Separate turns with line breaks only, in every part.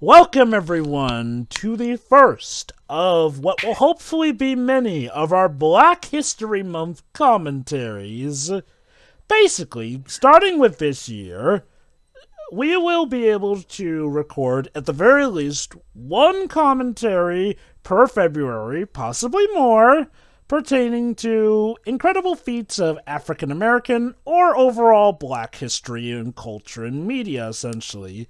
Welcome, everyone, to the first of what will hopefully be many of our Black History Month commentaries. Basically, starting with this year, we will be able to record, at the very least, one commentary per February, possibly more, pertaining to incredible feats of African American or overall Black history and culture and media, essentially.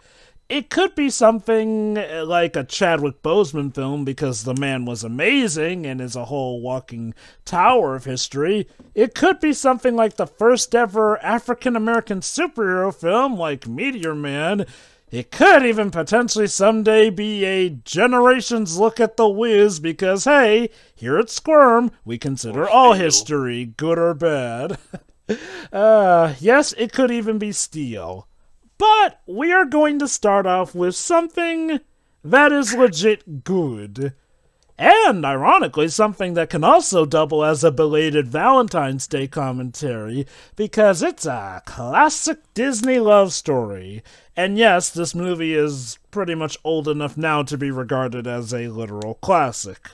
It could be something like a Chadwick Boseman film because the man was amazing and is a whole walking tower of history. It could be something like the first ever African American superhero film like Meteor Man. It could even potentially someday be a generation's look at the Wiz because, hey, here at SCWRM, we consider all history, good or bad. Yes, it could even be Steel. But we are going to start off with something that is legit good. And, ironically, something that can also double as a belated Valentine's Day commentary, because it's a classic Disney love story. And yes, this movie is pretty much old enough now to be regarded as a literal classic.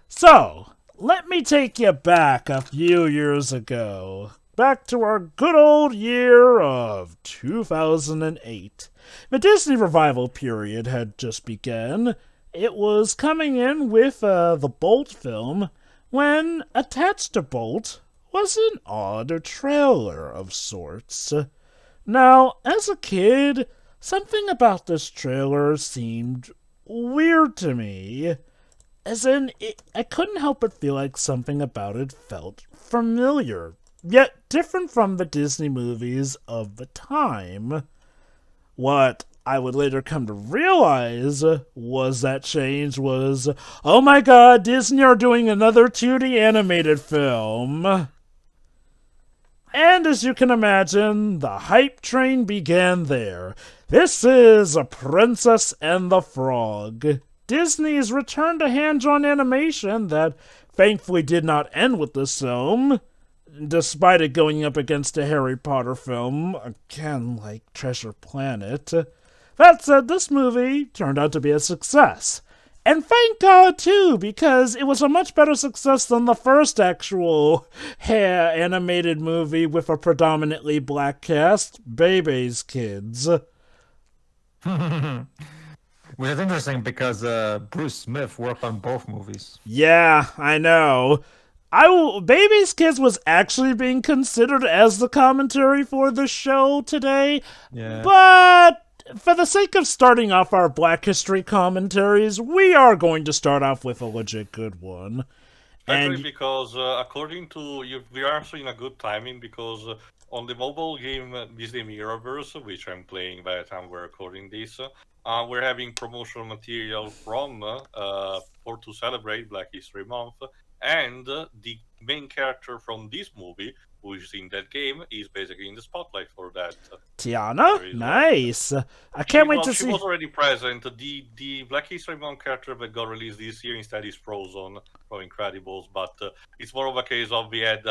So, let me take you back a few years ago. Back to our good old year of 2008. The Disney revival period had just begun. It was coming in with the Bolt film, when attached to Bolt was an odd trailer of sorts. Now, as a kid, something about this trailer seemed weird to me. As in, I couldn't help but feel like something about it felt familiar, yet different from the Disney movies of the time. What I would later come to realize was that change was, oh my god, Disney are doing another 2D animated film. And as you can imagine, the hype train began there. This is A Princess and the Frog, Disney's return to hand-drawn animation that thankfully did not end with this film, despite it going up against a Harry Potter film, again like Treasure Planet. That said, this movie turned out to be a success. And thank God, too, because it was a much better success than the first actual animated movie with a predominantly black cast, Bebe's Kids.
Which is interesting because Bruce Smith worked on both movies.
Yeah, I know. Baby's Kids was actually being considered as the commentary for the show today,
Yeah.
but for the sake of starting off our Black History commentaries, we are going to start off with a legit good one.
Actually, because according to you, we are also in a good timing because on the mobile game Disney Mirrorverse, which I'm playing by the time we're recording this, we're having promotional material from for to celebrate Black History Month, and the main character from this movie, who is in that game, is basically in the spotlight for that.
Tiana? Nice. I can't wait to see.
She was already present. The Black History Month character that got released this year instead is Frozen from Incredibles, but it's more of a case of we had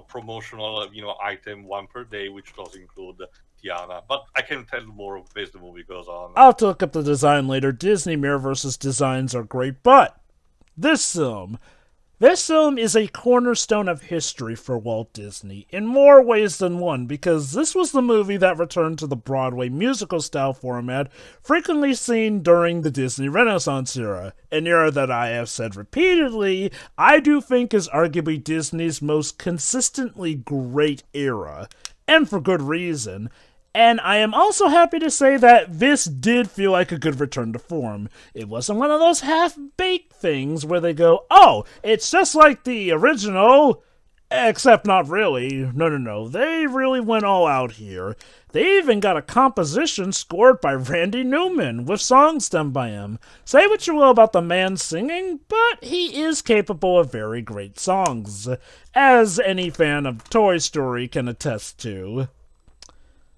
promotional item one per day, which does include Tiana. But I can tell more as the movie goes on.
I'll have to look up the design later. Disney Mirrorverse's designs are great, but this film is a cornerstone of history for Walt Disney, in more ways than one, because this was the movie that returned to the Broadway musical-style format frequently seen during the Disney Renaissance era, an era that I have said repeatedly I do think is arguably Disney's most consistently great era, and for good reason. And I am also happy to say that this did feel like a good return to form. It wasn't one of those half-baked things where they go, oh, it's just like the original, except not really. No. They really went all out here. They even got a composition scored by Randy Newman, with songs done by him. Say what you will about the man singing, but he is capable of very great songs, as any fan of Toy Story can attest to.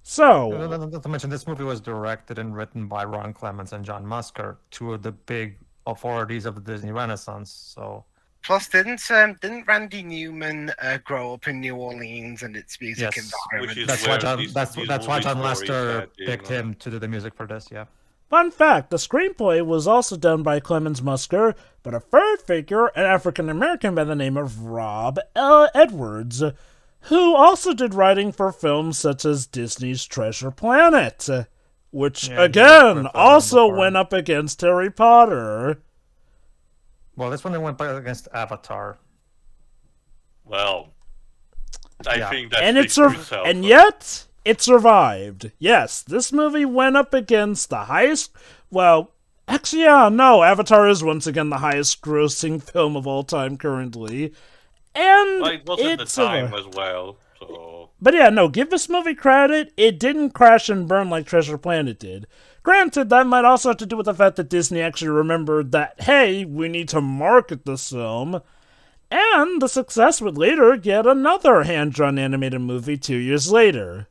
So,
Not to mention, this movie was directed and written by Ron Clements and John Musker, two of the big authorities of the Disney Renaissance. So,
plus, didn't Randy Newman grow up in New Orleans and its music environment?
That's why John Lasseter picked him to do the music for this. Yeah.
Fun fact, the screenplay was also done by Clemens Musker, but a third figure, an African-American by the name of Rob Edwards, who also did writing for films such as Disney's Treasure Planet, which, again, also went up against Harry Potter.
Well, this one they went against Avatar.
Well, I think that's
and yet it survived. Yes, this movie went up against the highest. Well, actually, Avatar is once again the highest-grossing film of all time currently, and
it was at the time as well. So,
but give this movie credit. It didn't crash and burn like Treasure Planet did. Granted, that might also have to do with the fact that Disney actually remembered that, hey, we need to market this film. And the success would later get another hand-drawn animated movie 2 years later.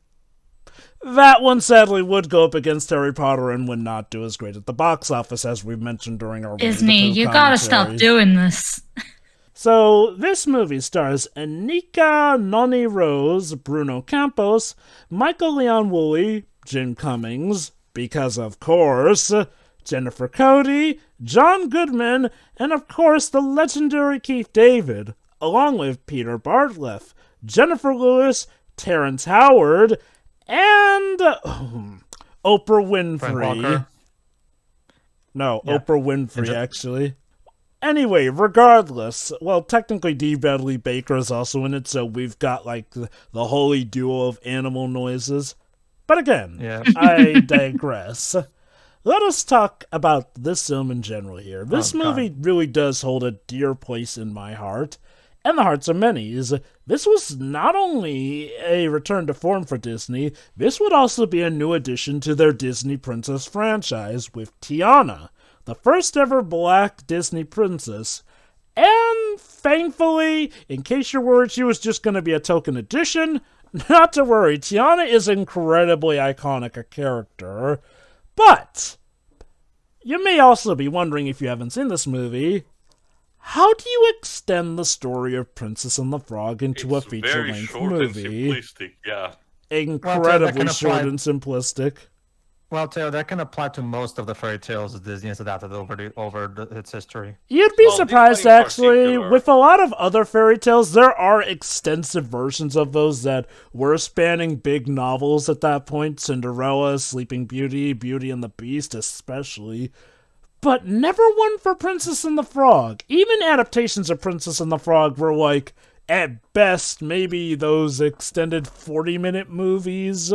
That one sadly would go up against Harry Potter and would not do as great at the box office as we've mentioned during our
Disney, you gotta stop doing this.
So, this movie stars Anika Noni Rose, Bruno Campos, Michael Leon Woolley, Jim Cummings, because of course, Jennifer Cody, John Goodman, and of course the legendary Keith David, along with Peter Bartlett, Jennifer Lewis, Terrence Howard, and Oprah Winfrey. No, yeah. Oprah Winfrey, actually. Anyway, regardless, well, technically Dee Bradley Baker is also in it, so we've got, like, the holy duo of animal noises. But again, I digress. Let us talk about this film in general here. This movie really does hold a dear place in my heart, and the hearts of many. This was not only a return to form for Disney, this would also be a new addition to their Disney Princess franchise with Tiana, the first ever black Disney princess. And thankfully, in case you're worried she was just going to be a token addition, not to worry, Tiana is incredibly iconic a character. But you may also be wondering, if you haven't seen this movie, how do you extend the story of Princess and the Frog into a feature-length movie?
And simplistic, yeah.
Incredibly short and simplistic.
Well, Taylor, that can apply to most of the fairy tales that Disney has adapted over its history.
You'd be surprised, actually. With a lot of other fairy tales, there are extensive versions of those that were spanning big novels at that point. Cinderella, Sleeping Beauty, Beauty and the Beast especially. But never one for Princess and the Frog. Even adaptations of Princess and the Frog were like, at best, maybe those extended 40-minute movies.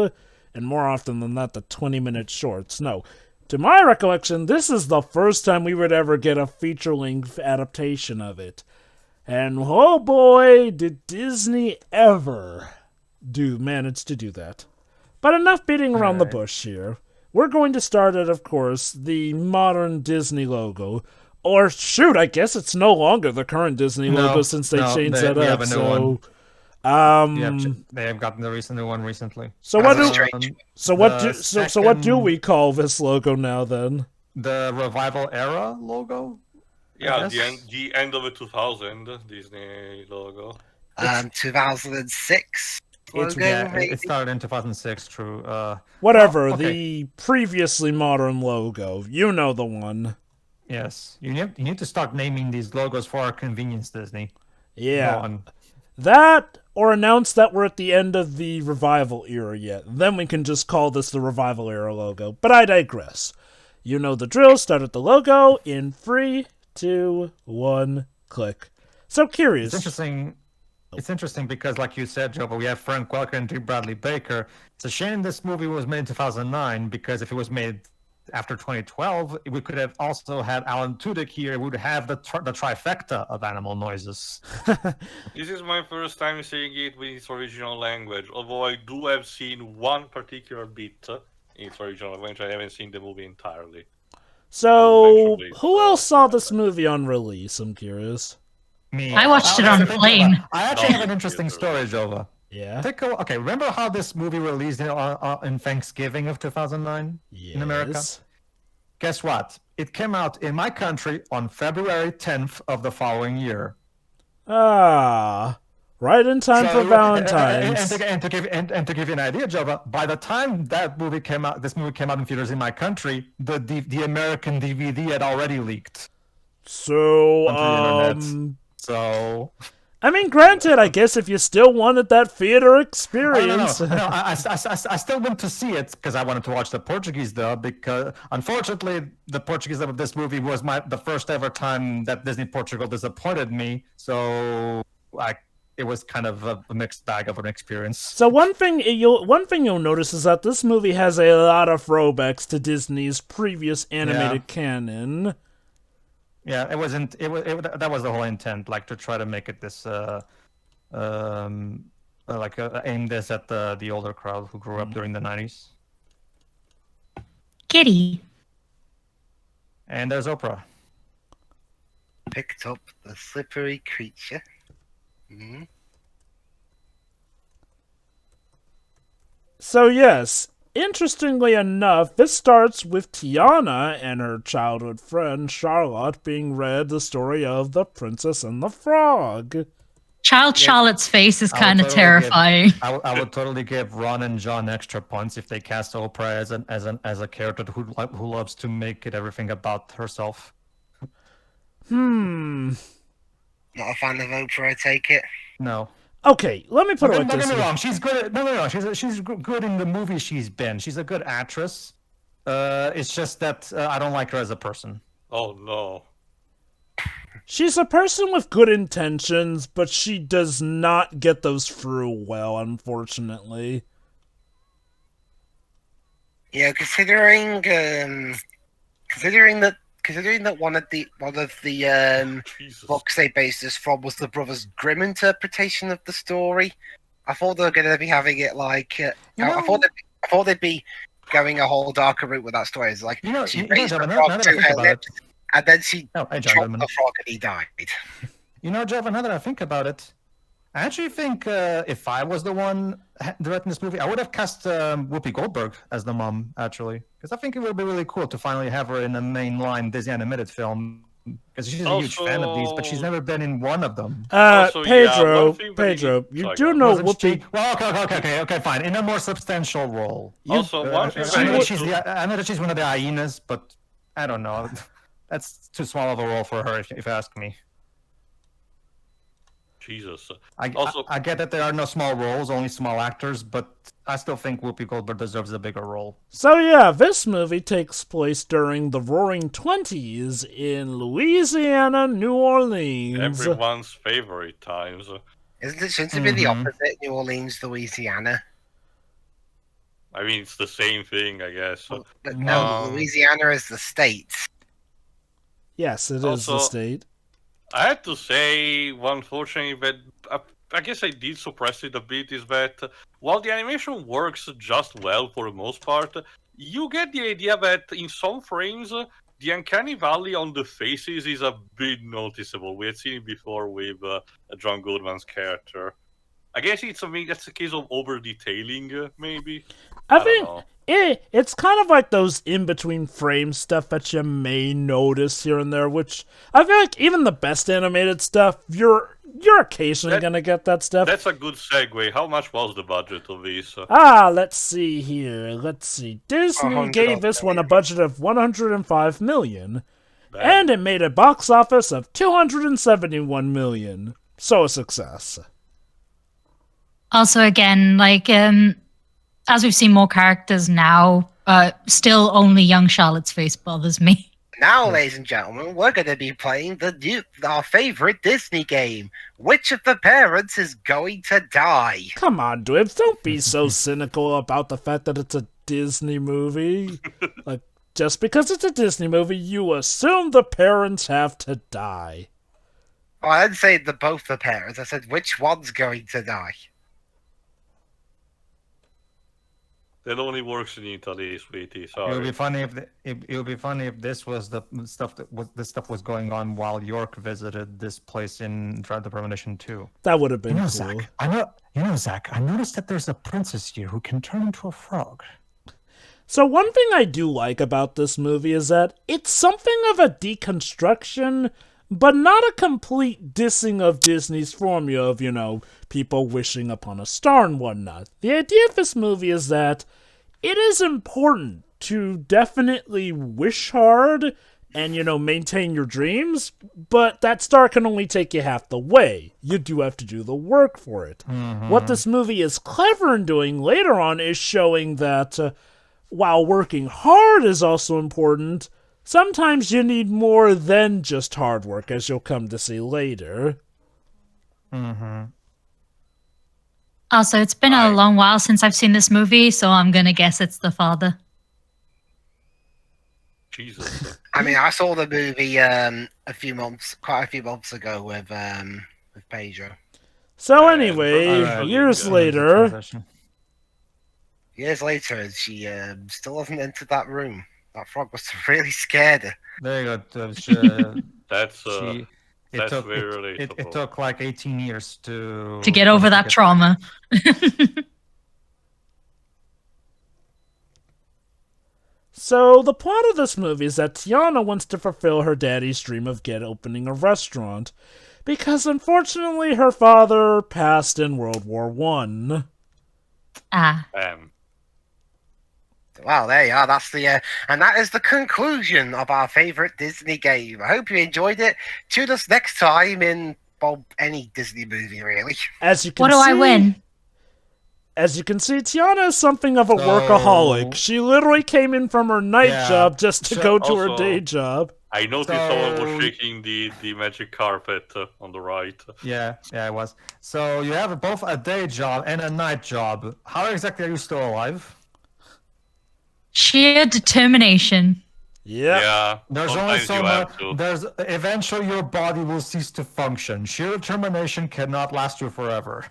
And more often than that, the 20-minute shorts. No, to my recollection, this is the first time we would ever get a feature-length adaptation of it. And oh boy, did Disney ever manage to do that. But enough beating around the bush here. We're going to start at, of course, the modern Disney logo. Or shoot, I guess it's no longer the current Disney logo since they changed that up. So...
they have gotten the new one recently.
So what do we call this logo now then?
The Revival Era logo?
Yeah, the end of the 2000 Disney logo.
2006 logo.
It started in 2006. True.
Whatever. The previously modern logo. You know the one.
Yes. You need to start naming these logos for our convenience, Disney.
Yeah. That, or announce that we're at the end of the Revival era yet. Then we can just call this the Revival era logo. But I digress. You know the drill. Start at the logo in 3, 2, 1, click. So curious.
It's interesting because, like you said, Joe, but we have Frank Welker and Dee Bradley Baker. It's a shame this movie was made in 2009, because if it was made after 2012, we could have also had Alan Tudyk here. We would have the trifecta of animal noises.
This is my first time seeing it with its original language, although I do have seen one particular bit in its original language. I haven't seen the movie entirely.
So, who else saw this movie on release? I'm curious.
Me.
I watched it on a plane.
I actually have an interesting story, Jova.
Yeah.
Okay, remember how this movie released in Thanksgiving of 2009 in America? Guess what? It came out in my country on February 10th of the following year.
Right Right in time for Valentine's.
And to give you an idea, Jova, by the time that movie came out, this movie came out in theaters in my country, the American DVD had already leaked
So,
onto the internet. So,
I mean, granted, I guess if you still wanted that theater experience.
I still went to see it because I wanted to watch the Portuguese dub. Because unfortunately, the Portuguese dub of this movie was the first ever time that Disney Portugal disappointed me. So, it was kind of a mixed bag of an experience.
So one thing you'll notice is that this movie has a lot of throwbacks to Disney's previous animated canon.
Yeah, it wasn't. That was the whole intent, like to try to make it this, aim this at the older crowd who grew up during the 90s.
Kitty.
And there's Oprah.
Picked up the slippery creature.
So yes, interestingly enough, this starts with Tiana and her childhood friend Charlotte being read the story of The Princess and the Frog.
Charlotte's face is kind of terrifying.
I would totally give Ron and John extra points if they cast Oprah as a character who loves to make it everything about herself.
Not a fan of Oprah, I take it.
No.
Okay, let me put it like
Don't
this.
get me wrong. She's good. No. She's good in the movies she's been. She's a good actress. It's just that I don't like her as a person.
Oh no.
She's a person with good intentions, but she does not get those through well, unfortunately.
Yeah, considering that one of the
Jesus.
books they based this from was the Brothers Grimm interpretation of the story, I thought they were going to be having it like I thought they'd be going a whole darker route with that story. It's like she raised the frog to her lips, and then she chopped the frog and he died.
You know, Jeff, now that I think about it, I actually think if I was the one directing this movie, I would have cast Whoopi Goldberg as the mom, actually. Because I think it would be really cool to finally have her in a mainline Disney animated film. Because she's a huge fan of these, but she's never been in one of them.
Pedro, you do know Whoopi...
Well, okay, fine. In a more substantial role.
Also,
I know that she's one of the hyenas, but I don't know. That's too small of a role for her, if you ask me.
Jesus.
I get that there are no small roles, only small actors, but I still think Whoopi Goldberg deserves a bigger role.
So yeah, this movie takes place during the Roaring *20s in Louisiana, New Orleans.
Everyone's favorite times.
Shouldn't it be the opposite, New Orleans, Louisiana?
I mean, it's the same thing, I guess.
But no, Louisiana is the state.
Yes, it is the state.
I had to say, unfortunately, that I guess I did suppress it a bit, is that while the animation works just well for the most part, you get the idea that in some frames, the uncanny valley on the faces is a bit noticeable. We had seen it before with John Goodman's character. I guess that's a case of over-detailing, maybe?
I think it's kind of like those in-between frame stuff that you may notice here and there, which I feel like even the best animated stuff, you're occasionally going to get that stuff.
That's a good segue. How much was the budget of this?
Let's see here. Disney gave this one a budget of $105 million, and it made a box office of $271 million. So a success.
Also, again, as we've seen more characters now, still only young Charlotte's face bothers me.
Now, ladies and gentlemen, we're going to be playing our favorite Disney game. Which of the parents is going to die?
Come on, Dwibs, don't be so cynical about the fact that it's a Disney movie. Just because it's a Disney movie, you assume the parents have to die.
Oh, I didn't say both the parents. I said which one's going to die.
That only works in Italy, sweetie. Sorry.
It would be funny if this was the stuff was going on while York visited this place in Drive the Premonition 2.
That would have been cool.
Zach, I noticed that there's a princess here who can turn into a frog.
So one thing I do like about this movie is that it's something of a deconstruction but not a complete dissing of Disney's formula of, people wishing upon a star and whatnot. The idea of this movie is that it is important to definitely wish hard and, maintain your dreams, but that star can only take you half the way. You do have to do the work for it.
Mm-hmm.
What this movie is clever in doing later on is showing that while working hard is also important, sometimes you need more than just hard work, as you'll come to see later.
Mm-hmm.
Also, it's been a long while since I've seen this movie, so I'm going to guess it's the father.
Jesus.
I mean, I saw the movie quite a few months ago with Pedro.
So anyway, years later,
she still hasn't entered that room. That frog must have really scared her.
There you go.
That's very relatable.
It took like 18 years to
get over that trauma.
So, the plot of this movie is that Tiana wants to fulfill her daddy's dream of opening a restaurant, because unfortunately her father passed in World War I.
Well, there you are. That's and that is the conclusion of our favorite Disney game. I hope you enjoyed it. Tune us next time in any Disney movie, really.
As you can
what do I win?
As you can see, Tiana is something of a workaholic. She literally came in from her night job just to go to her day job.
I noticed someone was shaking the magic carpet on the right.
Yeah, it was. So you have both a day job and a night job. How exactly are you still alive?
Sheer determination.
Yeah.
There's only so much. Eventually your body will cease to function. Sheer determination cannot last you forever.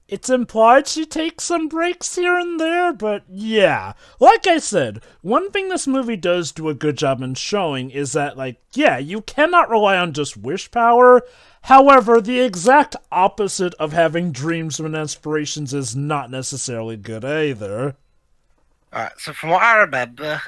It's implied she takes some breaks here and there, but yeah. Like I said, one thing this movie does do a good job in showing is that, you cannot rely on just wish power. However, the exact opposite of having dreams and aspirations is not necessarily good either.
Alright, so from what I remember,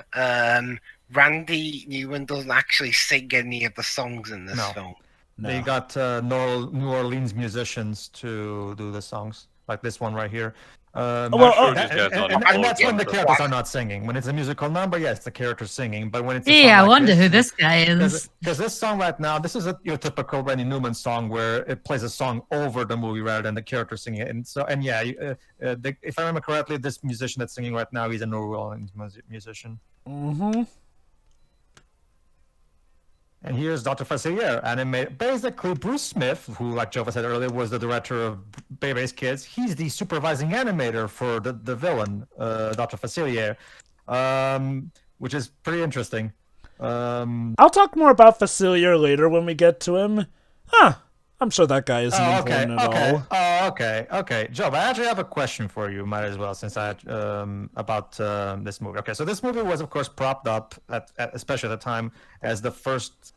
Randy Newman doesn't actually sing any of the songs in this film.
No. They got New Orleans musicians to do the songs, like this one right here. And that's when the characters are not singing. When it's a musical number, yes, the character's singing. But when it's
I wonder who this guy is.
Because this song right now, this is your typical Randy Newman song where it plays a song over the movie rather than the character singing it. If I remember correctly, this musician that's singing right now, he's a New Orleans musician.
Mm-hmm.
And here's Dr. Facilier, animated. Basically, Bruce Smith, who, like Jova said earlier, was the director of Bebe's Kids. He's the supervising animator for the villain, Dr. Facilier, which is pretty interesting.
I'll talk more about Facilier later when we get to him. I'm sure that guy isn't important at all.
Okay. Joe, I actually have a question for you, might as well, since about this movie. Okay, so this movie was, of course, propped up, especially at the time, as the first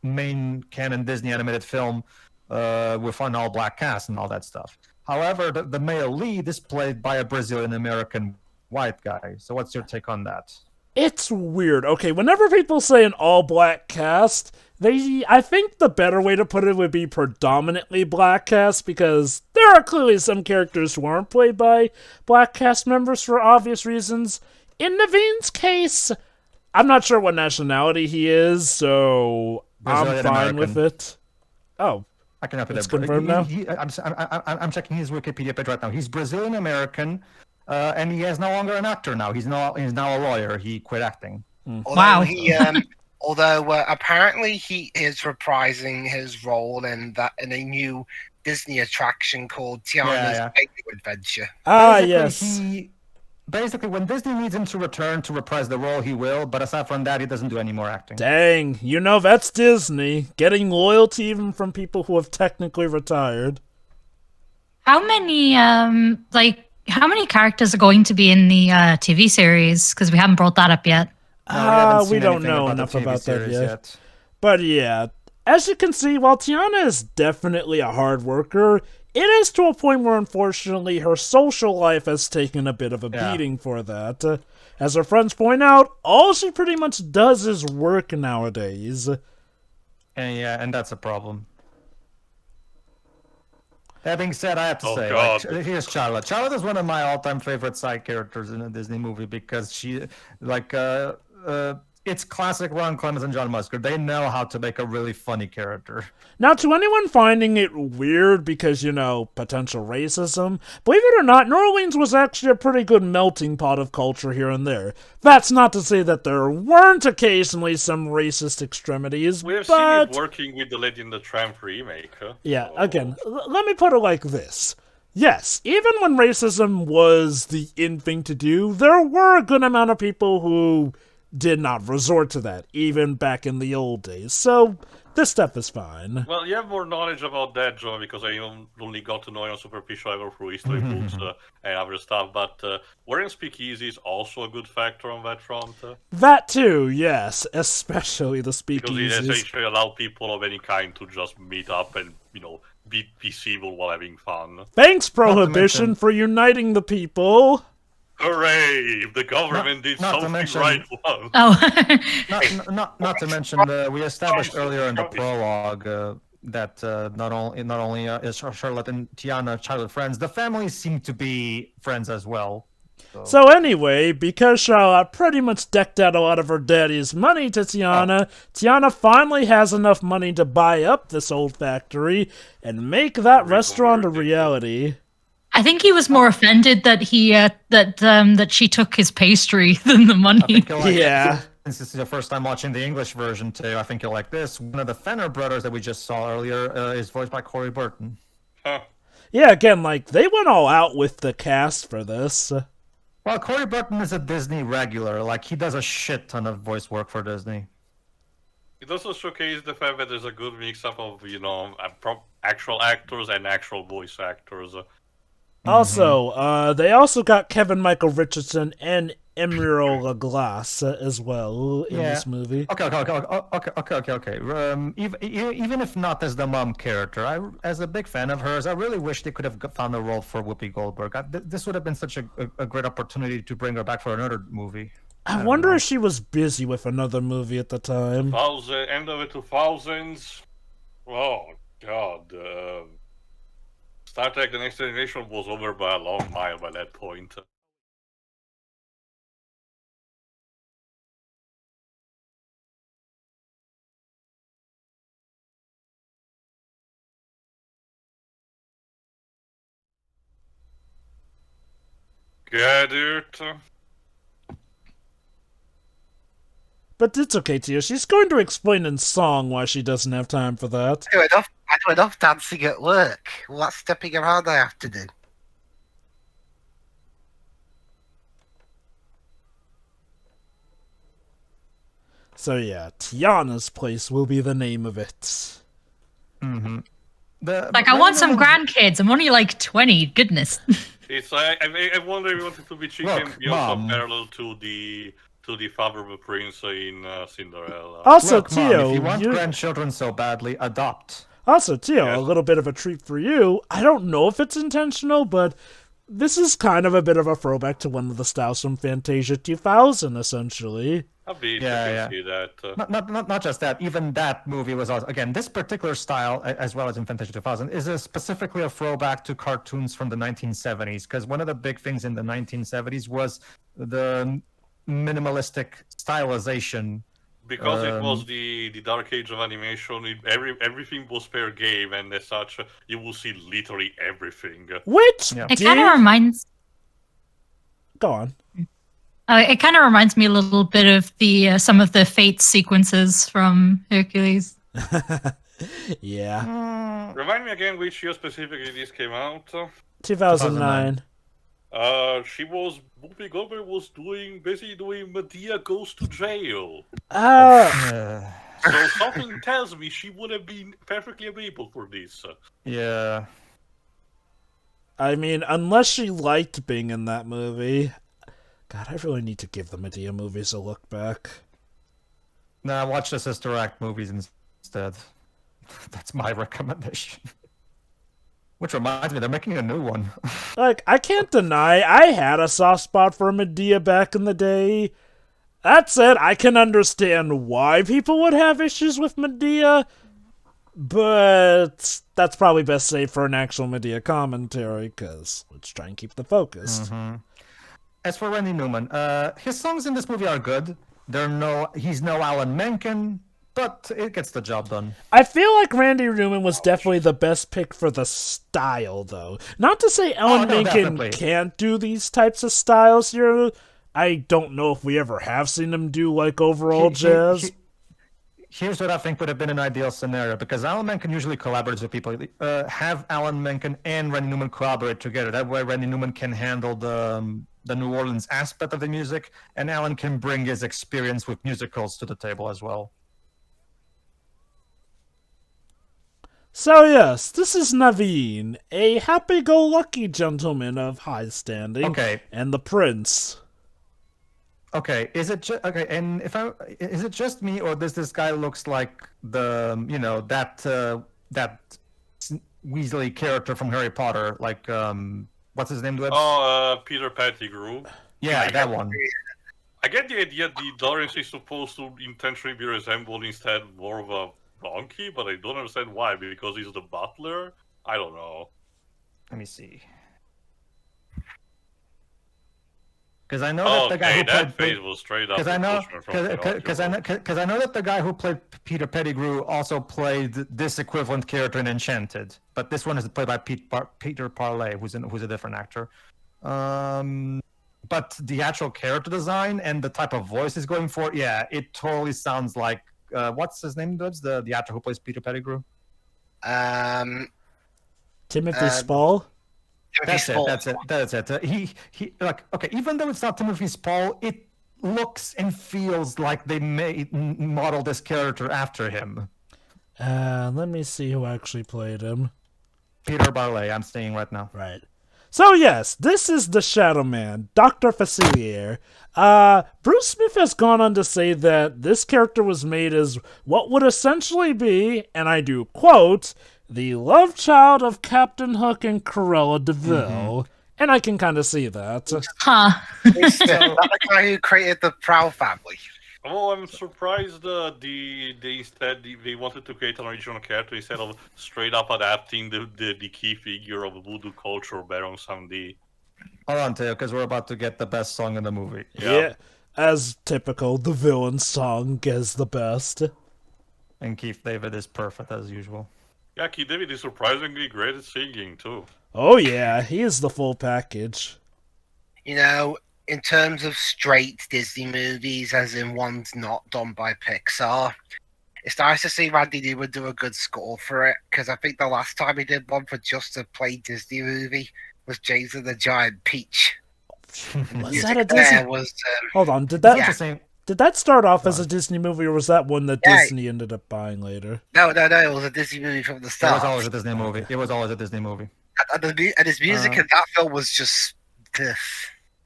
main canon Disney animated film with an all-black cast and all that stuff. However, the male lead is played by a Brazilian-American white guy. So what's your take on that?
It's weird. Okay, whenever people say an all-black cast, I think the better way to put it would be predominantly black cast, because there are clearly some characters who aren't played by black cast members for obvious reasons. In Naveen's case, I'm not sure what nationality he is, so I'm fine with it. Oh,
I can help you.
It's confirmed now?
I'm checking his Wikipedia page right now. He's Brazilian-American, and he is no longer an actor now. He's now a lawyer. He quit acting.
Although apparently he is reprising his role in a new Disney attraction called Tiana's Baby Adventure.
Yes.
Basically, when Disney needs him to return to reprise the role, he will. But aside from that, he doesn't do any more acting.
Dang, that's Disney. Getting loyalty even from people who have technically retired.
How many characters are going to be in the TV series? Because we haven't brought that up yet.
We don't know enough about that yet. But yeah, as you can see, while Tiana is definitely a hard worker, it is to a point where unfortunately her social life has taken a bit of a beating for that. As her friends point out, all she pretty much does is work nowadays.
And that's a problem. That being said, I have to say,
God.
here's Charlotte. Charlotte is one of my all-time favorite side characters in a Disney movie because she, it's classic Ron Clements and John Musker. They know how to make a really funny character.
Now, to anyone finding it weird because, potential racism, believe it or not, New Orleans was actually a pretty good melting pot of culture here and there. That's not to say that there weren't occasionally some racist extremities,
We have
but...
seen it working with the Lady and the Tramp remake.
Yeah, again, let me put it like this. Yes, even when racism was the in thing to do, there were a good amount of people who did not resort to that, even back in the old days. So, this stuff is fine.
Well, you have more knowledge about that, Joe, because I only got to know you on superficial level through history books and other stuff. But wearing speakeasy is also a good factor on that front.
That too, yes, especially the
Because it
speakeasies.
essentially allows people of any kind to just meet up and, be civil while having fun.
Thanks, Prohibition, for uniting the people.
Hooray! The government did
not to
something
mention-
right once.
Oh,
Not to mention, we established earlier in the prologue that not only is Charlotte and Tiana childhood friends, the families seem to be friends as well.
So anyway, because Charlotte pretty much decked out a lot of her daddy's money to Tiana, Tiana finally has enough money to buy up this old factory and make that restaurant a reality.
I think he was more offended that that she took his pastry than the
I
money.
think you'll like
Yeah.
it. Since this is your first time watching the English version too, I think you'll like this. One of the Fenner brothers that we just saw earlier is voiced by Corey Burton.
Huh.
Yeah, again, they went all out with the cast for this.
Well, Corey Burton is a Disney regular. He does a shit ton of voice work for Disney.
It also showcases the fact that there's a good mix-up of, actual actors and actual voice actors.
Also, they also got Kevin Michael Richardson and Emerald Laglace as well in this movie.
Okay. Even if not as the mom character, as a big fan of hers, I really wish they could have found a role for Whoopi Goldberg. This would have been such a great opportunity to bring her back for another movie.
I wonder if she was busy with another movie at the time.
End of the 2000s. Oh, God. Star Trek The Next Generation was over by a long mile by that point. Get it?
But it's okay, Tia. She's going to explain in song why she doesn't have time for that.
I do enough dancing at work. Well, that's stepping around I have to do.
So yeah, Tiana's Place will be the name of it.
Mm-hmm.
I want some grandkids. I'm only 20. Goodness.
It's I wonder if you wanted to be cheeky and
Look,
be also
Mom.
parallel to the Father of the Prince in Cinderella.
Also,
Look, Mom,
Tio,
if you want grandchildren so badly, adopt.
A little bit of a treat for you. I don't know if it's intentional, but this is kind of a bit of a throwback to one of the styles from Fantasia 2000, essentially.
A bit,
Yeah,
I can see that.
Not just that. Even that movie was also, again, this particular style, as well as in Fantasia 2000, is specifically a throwback to cartoons from the 1970s. Because one of the big things in the 1970s was the minimalistic stylization.
Because it was the dark age of animation, everything was fair game, and as such, you will see literally everything.
Which
Yeah.
It kind of reminds.
Go on.
It kind of reminds me a little bit of the some of the Fate sequences from Hercules.
Yeah.
Remind me again which year specifically this came out.
2009.
Whoopi Goldberg was basically doing Medea Goes to Jail. So something tells me she would have been perfectly available for this.
Yeah.
I mean, unless she liked being in that movie. God, I really need to give the Medea movies a look back.
Nah, watch the Sister Act movies instead. That's my recommendation. Which reminds me, they're making a new one.
I can't deny I had a soft spot for Medea back in the day. That said, I can understand why people would have issues with Medea, but that's probably best saved for an actual media commentary, because let's try and keep the focus.
As for Randy Newman, his songs in this movie are good. He's no Alan Menken, but it gets the job done.
I feel like Randy Newman was definitely the best pick for the style, though. Not to say Alan Menken can't do these types of styles here. I don't know if we ever have seen him do, like, overall jazz.
Here's what I think would have been an ideal scenario, because Alan Menken usually collaborates with people. Have Alan Menken and Randy Newman collaborate together. That way Randy Newman can handle the New Orleans aspect of the music, and Alan can bring his experience with musicals to the table as well.
So yes, this is Naveen, a happy-go-lucky gentleman of high standing, and the prince.
Okay, is it and is it just me, or does this guy looks like that Weasley character from Harry Potter, like what's his name?
Peter Pettigrew.
Yeah, that one.
I get the idea the Dorrance is supposed to intentionally be resembled instead more of a donkey, but I don't understand why, because he's the butler? I don't know.
Let me see. Because I know that the guy who played
face was straight up.
Because I know that the guy who played Peter Pettigrew also played this equivalent character in Enchanted, but this one is played by Peter Parley, who's a different actor. But the actual character design and the type of voice he's going for, yeah, it totally sounds like what's his name? The actor who plays Peter Pettigrew.
Timothy Spall.
That's it. He even though it's not Timothy Spall, it looks and feels like they model this character after him.
Let me see who actually played him.
Peter Barley, I'm saying right now.
Right. So yes, this is the Shadow Man, Dr. Facilier. Bruce Smith has gone on to say that this character was made as what would essentially be, and I do quote, the love child of Captain Hook and Cruella de Vil. And I can kind of see that.
Huh.
It's the guy who created the Prowl family.
Oh, I'm surprised they wanted to create an original character instead of straight up adapting the key figure of voodoo culture, Baron Samedi.
Hold on, Teo, because we're about to get the best song in the movie.
Yeah. As typical, the villain song is the best.
And Keith David is perfect as usual.
Yeah, Keith David is surprisingly great at singing, too.
Oh yeah, he is the full package.
You know, in terms of straight Disney movies, as in ones not done by Pixar, it's nice to see Randy Newman do a good score for it, because I think the last time he did one for just a plain Disney movie was James and the Giant Peach.
Was that a Disney? Hold on, did that start off as a Disney movie, or was that one that Disney ended up buying later?
No, it was a Disney movie from the start.
It was always a Disney movie.
And his music in that film was just...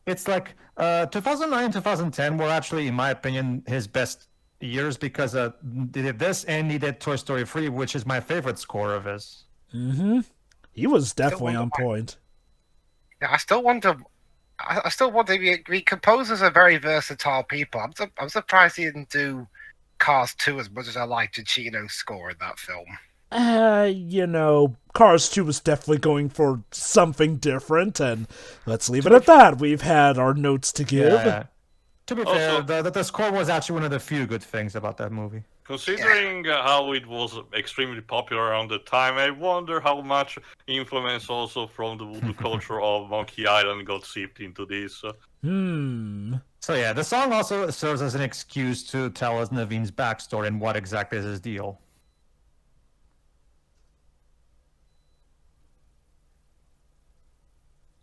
It's like 2009, 2010 were actually, in my opinion, his best years, because they did this and he did Toy Story 3, which is my favorite score of his.
Mm-hmm. He was definitely on point.
Yeah, I still wonder, composers are very versatile people. I'm surprised he didn't do Cars 2 as much as I liked Giacchino's score in that film.
Cars 2 was definitely going for something different, and let's leave it at that. We've had our notes to give.
Yeah. To be fair, the score was actually one of the few good things about that movie.
Considering how it was extremely popular around the time, I wonder how much influence also from the voodoo culture of Monkey Island got seeped into this.
So yeah, the song also serves as an excuse to tell us Naveen's backstory and what exactly is his deal.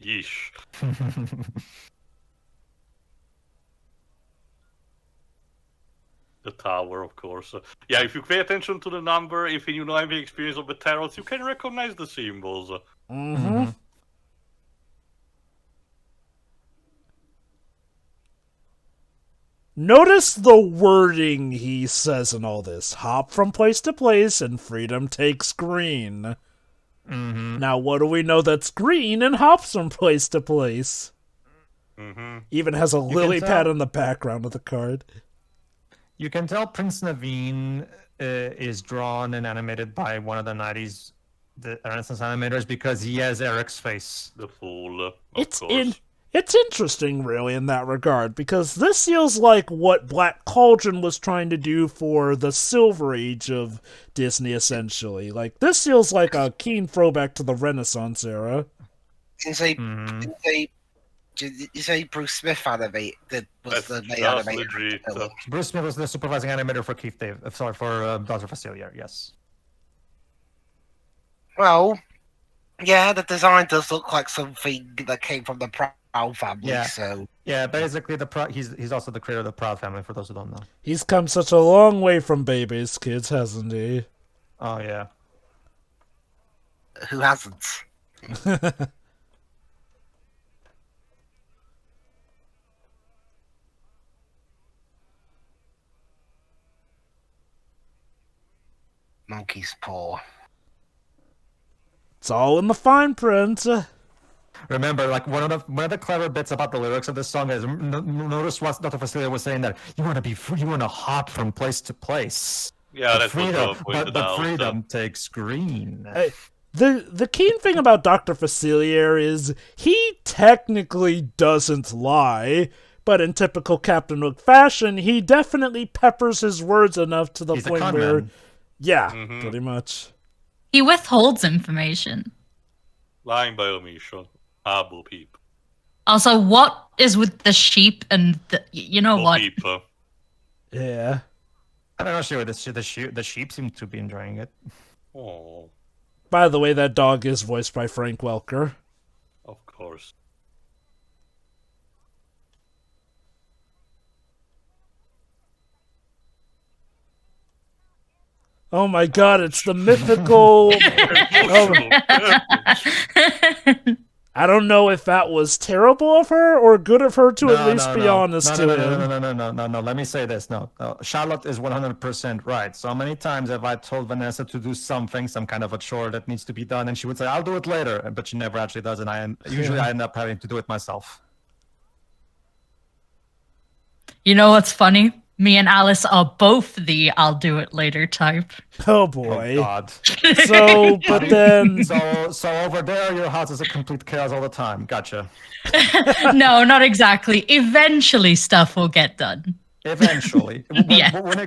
Yeesh. The tower, of course. Yeah, if you pay attention to the number, if you know any experience of the tarots, you can recognize the symbols.
Mm-hmm. Notice the wording he says in all this. Hop from place to place and freedom takes green.
Mm-hmm.
Now, what do we know that's green and hops from place to place?
Mm-hmm.
Even has a lily pad on the background of the card.
You can tell Prince Naveen is drawn and animated by one of the 90s the Renaissance animators because he has Eric's face.
The fool, of
It's
course.
It's interesting, really, in that regard, because this feels like what Black Cauldron was trying to do for the Silver Age of Disney, essentially. Like, this feels like a keen throwback to the Renaissance era.
Did you say Bruce Smith animate was the main
That's
animator?
legit.
Bruce Smith was the supervising animator for Dr. Facilier, yes.
Well, yeah, the design does look like something that came from the Proud family.
Yeah.
So
Yeah, basically he's also the creator of the Proud family, for those who don't know.
He's come such a long way from Baby's Kids, hasn't he?
Oh, yeah.
who hasn't? Monkey's paw.
It's all in the fine print.
Remember, like one of the clever bits about the lyrics of this song is notice what Dr. Facilier was saying, that you want to be free, you want to hop from place to place.
Yeah, that's
freedom,
what pointed
but
out.
freedom takes green.
The keen thing about Dr. Facilier is he technically doesn't lie, but in typical Captain Hook fashion, he definitely peppers his words enough to the
He's a
point
con
where,
man.
yeah,
Mhm.
pretty much.
He withholds information.
Lying by omission. Bo peep.
Also, what is with the sheep and you know
Bo
what?
peep.
Yeah.
I don't know, sure, the sheep seem to be enjoying it.
Oh,
By the way, that dog is voiced by Frank Welker.
of course.
Oh my god, it's the mythical... I don't know if that was terrible of her or good of her to at least be honest to him.
No. Let me say this. No. Charlotte is 100% right. So many times have I told Vanessa to do something, some kind of a chore that needs to be done, and she would say, "I'll do it later," but she never actually does, and I end up having to do it myself.
You know what's funny? Me and Alice are both the "I'll do it later" type.
Oh
Oh
boy.
God.
So, but then...
So over there, your house is a complete chaos all the time. Gotcha.
No, not exactly. Eventually, stuff will get done.
Eventually,
Yeah.
when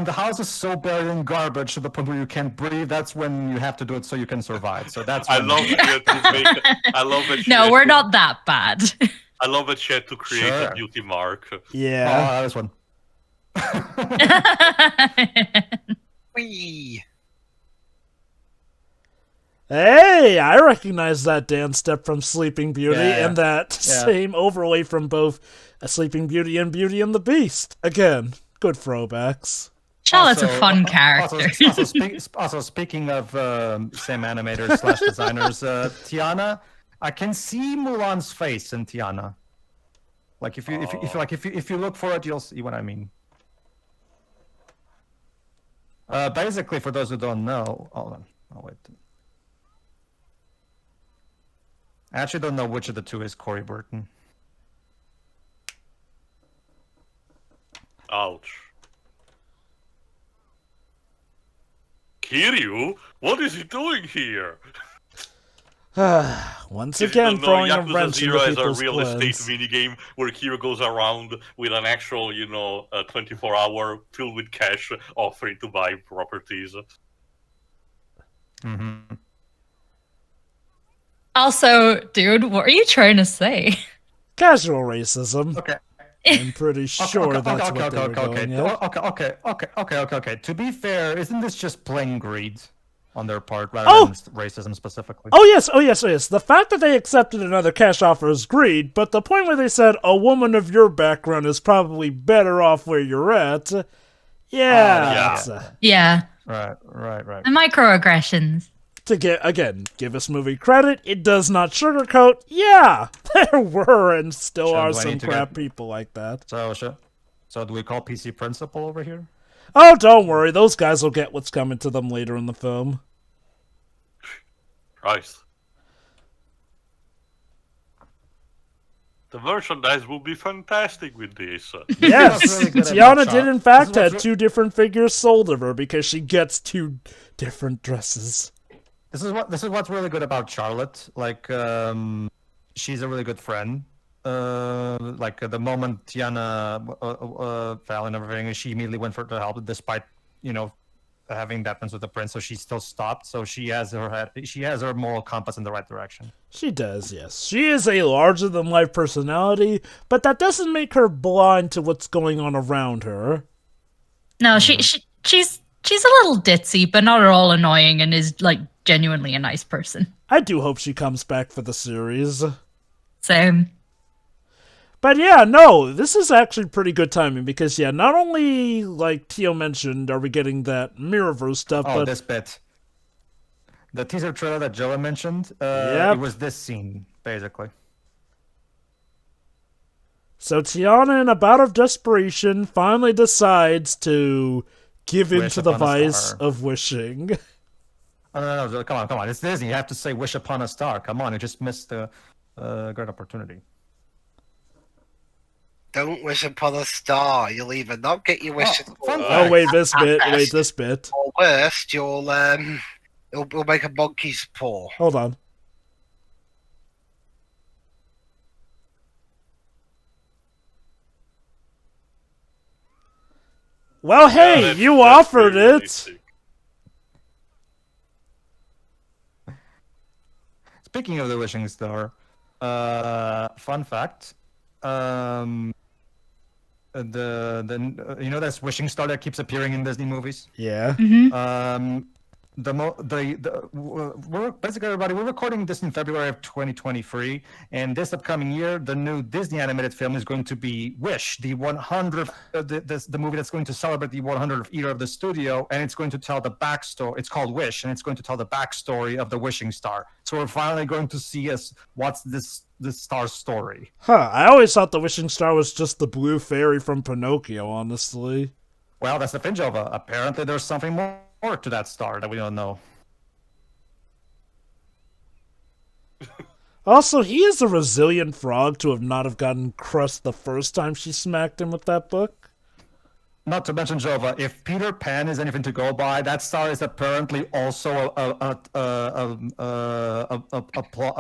the house is so buried in garbage to the point where you can't breathe, that's when you have to do it so you can survive. So that's.
I
when-
love that. I love that.
No, we're not that bad.
I love that she had to create
Sure.
a beauty mark.
Yeah.
Oh, this one.
Whee!
Hey, I recognize that dance step from Sleeping Beauty
Yeah.
and that same overlay from both A Sleeping Beauty and Beauty and the Beast. Again, good throwbacks.
Charlotte's a
Also-
fun character.
Also, speaking of same animators / designers, Tiana, I can see Mulan's face in Tiana. Like if you look for it, you'll see what I mean. Basically, for those who don't know, hold on. Oh wait. I actually don't know which of the two is Corey Burton.
Ouch. Kiryu? What is he doing here?
Once
If you
again,
don't know,
throwing a
Yakuza
wrench into
0 is a
people's
real estate
plans.
minigame where Kiryu goes around with an actual, 24-hour filled with cash offering to buy properties.
Mm-hmm.
Also, dude, what are you trying to say?
Casual racism.
Okay.
I'm pretty sure that's what they were going at.
Okay. To be fair, isn't this just plain greed on their part rather
Oh!
than racism specifically?
Oh yes. The fact that they accepted another cash offer is greed, but the point where they said a woman of your background is probably better off where you're at,
yeah.
that's,
Yeah,
Right.
the microaggressions.
to give this movie credit, it does not sugarcoat. Yeah, there were and still
Sean,
are
do I
some
need to
crap
get-
people like that.
So do we call PC Principal over here?
Oh, don't worry, those guys will get what's coming to them later in the film.
Christ. The merchandise will be fantastic with this.
Yes,
really good
Tiana
about
did
Charlotte.
in fact
This is
have
what's
2 different figures sold of her because she gets 2 different dresses.
This is what's really good about Charlotte. Like, she's a really good friend. The moment Tiana fell and everything, she immediately went for the help, despite having that with the prince. So she still stopped. So she has her moral compass in the right direction.
She does, yes. She is a larger-than-life personality, but that doesn't make her blind to what's going on around her.
No, she's a little ditzy, but not at all annoying, and is like genuinely a nice person.
I do hope she comes back for the series.
Same.
But yeah, no, this is actually pretty good timing because, yeah, not only, like Tio mentioned, are we getting that Mirrorverse stuff,
Oh,
but
this bit. The teaser trailer that Joa mentioned,
Yep.
it was this scene, basically.
so Tiana, in a bout of desperation, finally decides to give in
Wish
to the
upon a
vice
star.
of wishing.
Oh, no, come on. It's Disney. You have to say wish upon a star. Come on, you just missed a great opportunity.
Don't wish upon a star. You'll either not get your wishes,
fun
or,
fact.
Oh, wait, this bit.
or worst, you'll make a monkey's paw.
Hold on. Well, hey,
that's-
you
that's
offered
pretty
it.
realistic.
Speaking of the wishing star, fun fact, the this wishing star that keeps appearing in Disney movies.
Yeah.
We're basically, everybody, we're recording this in February of 2023, and this upcoming year, the new Disney animated film is going to be Wish, the 100th, the movie that's going to celebrate the 100th year of the studio, and it's going to tell the backstory. It's called Wish, and it's going to tell the backstory of the wishing star. So we're finally going to see what's this star's story.
Huh, I always thought the wishing star was just the blue fairy from Pinocchio, honestly.
Well, that's the thing, Jova. Apparently, there's something more to that star that we don't know.
Also, he is a resilient frog to not have gotten crushed the first time she smacked him with that book.
Not to mention, Jova, if Peter Pan is anything to go by, that star is apparently also a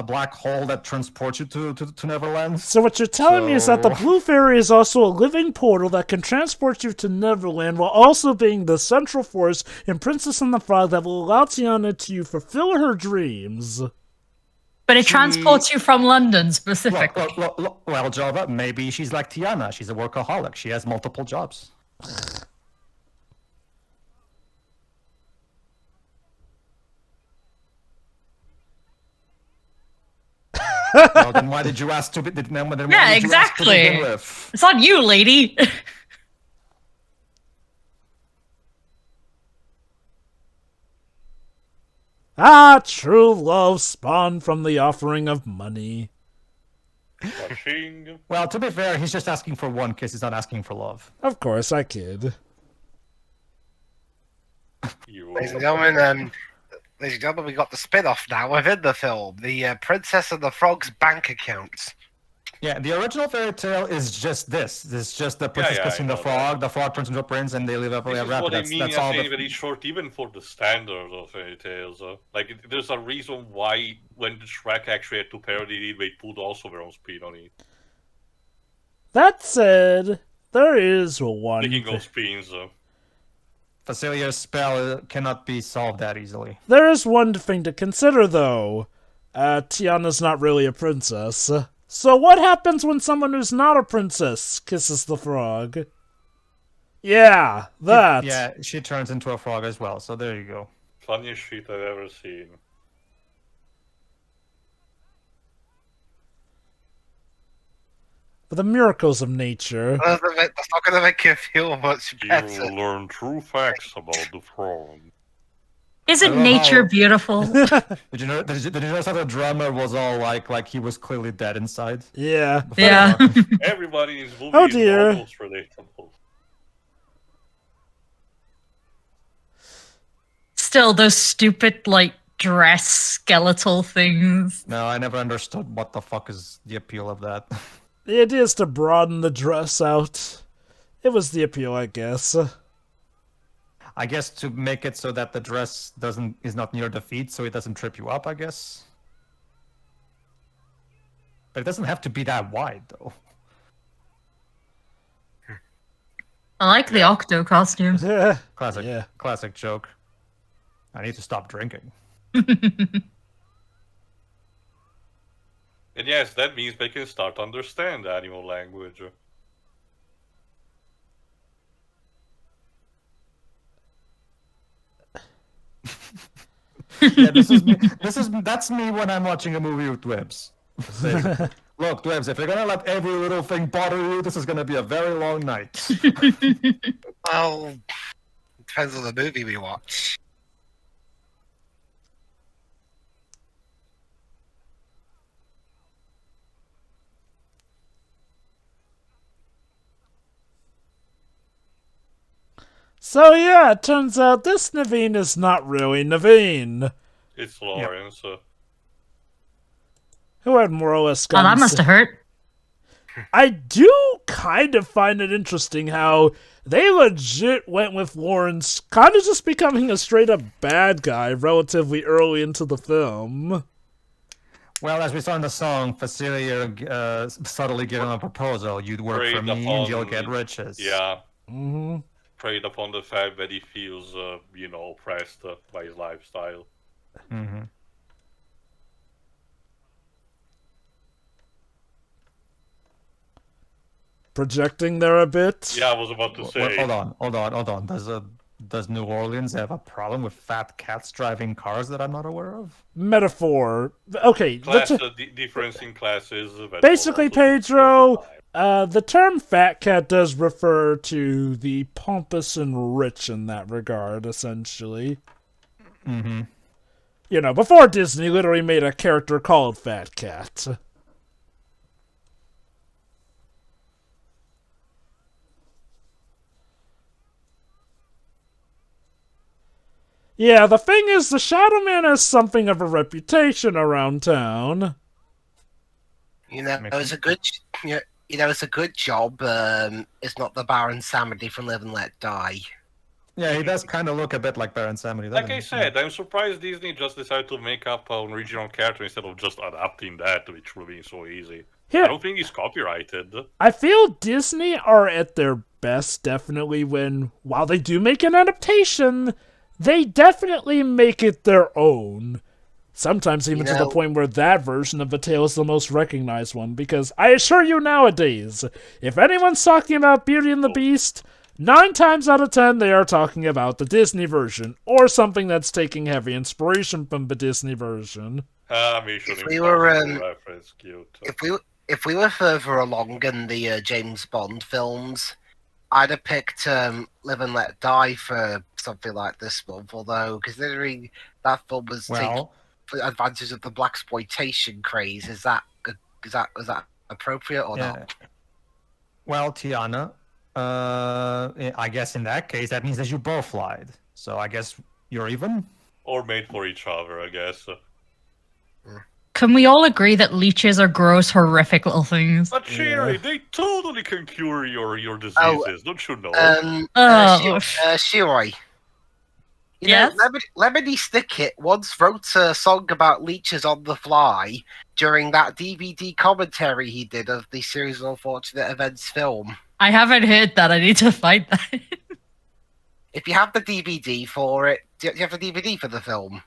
black hole that transports you to Neverland.
So what you're telling me is that the
So-
blue fairy is also a living portal that can transport you to Neverland while also being the central force in Princess and the Frog that will allow Tiana to fulfill her dreams.
But it transports you from London specifically.
Well, Jova, maybe she's like Tiana. She's a workaholic. She has multiple jobs. Well, then why did you ask to be?
Yeah, exactly. It's on you, lady.
Ah, true love spawned from the offering of money.
Watching.
Well, to be fair, he's just asking for one kiss. He's not asking for love.
Of course, I kid.
You.
Ladies and gentlemen, we got the spin-off now within the film, the Princess and the Frog's bank accounts.
Yeah, the original fairy tale is just this. It's just the princess
yeah,
kissing
I
the
know
frog. The frog turns into a prince, and they live happily
This
ever
is
after.
what I mean.
That's
I
all.
think very short, even for the standards of fairy tales. There's a reason why when Shrek actually had to parody it, they put also their own spin on it.
That said, there is one.
Speaking of spins,
Facilia's spell cannot be solved that easily.
There is one thing to consider, though. Tiana's not really a princess. So what happens when someone who's not a princess kisses the frog? Yeah, that.
Yeah, she turns into a frog as well. So there you go.
funniest shit I've ever seen.
For the miracles of nature.
That's not going to make you feel much
You
better.
will learn true facts about the frog.
Isn't
I love
nature
how-
beautiful?
Did you notice how the drummer was all like he was clearly dead inside?
Yeah.
Yeah.
Everybody in this movie
Oh,
is
dear.
almost relatable.
Still, those stupid, like, dress skeletal things.
No, I never understood what the fuck is the appeal of that.
The idea is to broaden the dress out. It was the appeal, I guess.
I guess to make it so that the dress is not near the feet, so it doesn't trip you up, I guess. But it doesn't have to be that wide, though.
I like the Octo costume.
Classic joke. I need to stop drinking.
And yes, that means they can start to understand animal language.
Yeah, that's me when I'm watching a movie with Dwebs. Look, Dwebs, if you're gonna let every little thing bother you, this is gonna be a very long night.
Well, depends on the movie we watch.
So yeah, it turns out this Naveen is not really Naveen.
It's Lawrence.
Who had more or less
Oh, that
guns.
must have hurt.
I do kind of find it interesting how they legit went with Lawrence kind of just becoming a straight-up bad guy relatively early into the film.
Well, as we saw in the song, Facilier subtly giving a proposal. You'd work for me and you'll get riches.
Yeah.
Mm-hmm.
Preyed upon the fact that he feels, oppressed by his lifestyle.
Mm-hmm.
Projecting there a bit.
Yeah, I was about to say.
Hold on. Does New Orleans have a problem with fat cats driving cars that I'm not aware of?
Metaphor. Okay.
Difference in classes.
Basically, Pedro, the term fat cat does refer to the pompous and rich in that regard, essentially.
Mm-hmm.
You know, before Disney literally made a character called Fat Cat. Yeah, the thing is, the Shadow Man has something of a reputation around town.
It's a good. It's a good job. It's not the Baron Samedi from Live and Let Die.
Yeah, he does kind of look a bit like Baron Samedi.
Like I said, I'm surprised Disney just decided to make up an original character instead of just adapting that, which would be so easy.
Here,
I don't think it's copyrighted.
I feel Disney are at their best, definitely, while they do make an adaptation, they definitely make it their own. Sometimes even to the point where that version of the tale is the most recognized one, because I assure you nowadays, if anyone's talking about Beauty and the Beast, 9 times out of 10 they are talking about the Disney version, or something that's taking heavy inspiration from the Disney version.
If we were, cute.
If we were further along in the James Bond films, I'd have picked Live and Let Die for something like this month, although considering that film was taking advantage of the blaxploitation craze, is that appropriate or not?
Well, Tiana, I guess in that case that means that you both lied. So I guess you're even?
Or made for each other, I guess.
Can we all agree that leeches are gross, horrific little things?
But Sherry, they totally can cure your diseases, don't you know?
Shiroi.
Yes?
Lemony Snicket once wrote a song about leeches on the fly during that DVD commentary he did of the series of unfortunate events film.
I haven't heard that. I need to find that.
If you have the DVD for it, do you have the DVD for the film?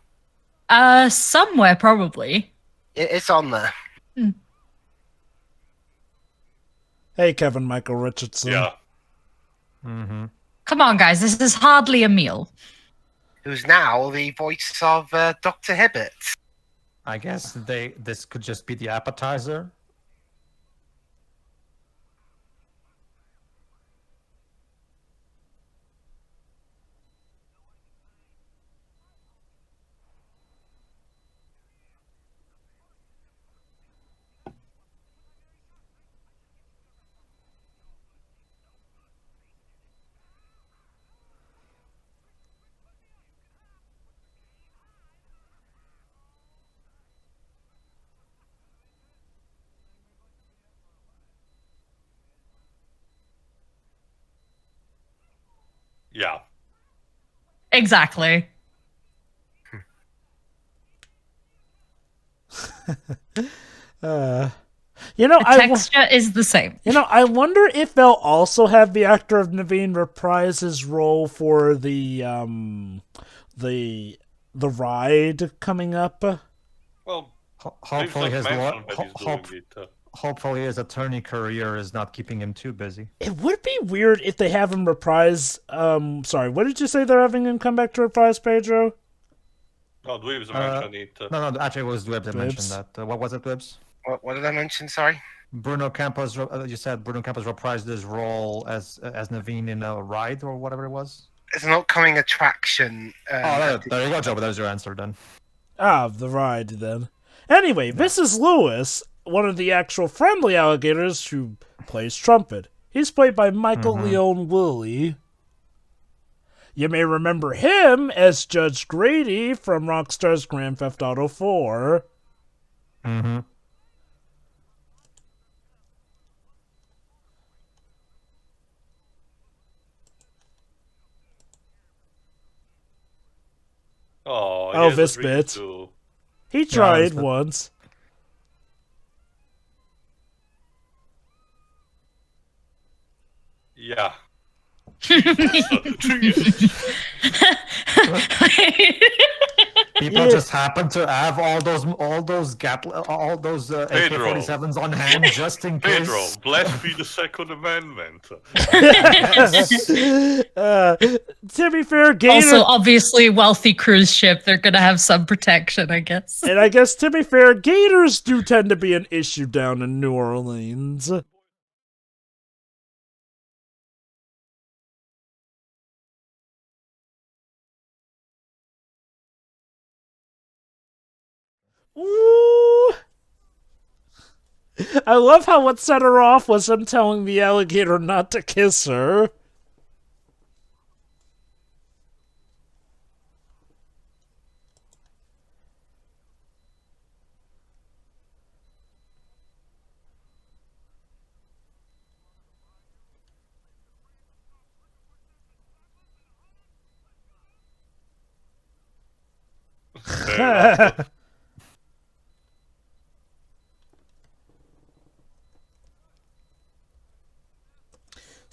Somewhere probably.
It's on there.
Hey, Kevin Michael Richardson.
Yeah.
Mm-hmm.
Come on, guys. This is hardly a meal.
Who's now the voice of Dr. Hibbert.
I guess this could just be the appetizer.
Exactly.
You know,
The texture is the same.
You know, I wonder if they'll also have the actor of Naveen reprise his role for the ride coming up.
Well,
Hopefully
James
his
mentioned that he's doing it.
hopefully his attorney career is not keeping him too busy.
It would be weird if they have him reprise. Sorry, what did you say they're having him come back to reprise, Pedro?
No, Dweebs mentioned it.
No, actually, it was Dwebs that mentioned
Dwebs?
that. What was it, Dwebs?
What did I mention? Sorry.
Bruno Campos. You said Bruno Campos reprised his role as Naveen in a ride or whatever it was.
It's an upcoming attraction.
There you go, Joe. But that was your answer then.
Ah, the ride then. Anyway, this is Lewis, one of the actual friendly alligators who plays trumpet. He's played by Michael Leon Woolley. You may remember him as Judge Grady from Rockstar's Grand Theft Auto 4.
Mm-hmm.
Oh,
Oh, this bit. He tried once.
Yeah.
People just happen to have all those AK-47s on hand just in case.
Pedro, bless be the Second Amendment.
To be fair, Gator...
Also, obviously, wealthy cruise ship. They're going to have some protection, I guess.
And I guess, to be fair, gators do tend to be an issue down in New Orleans. Ooh. I love how what set her off was him telling the alligator not to kiss her.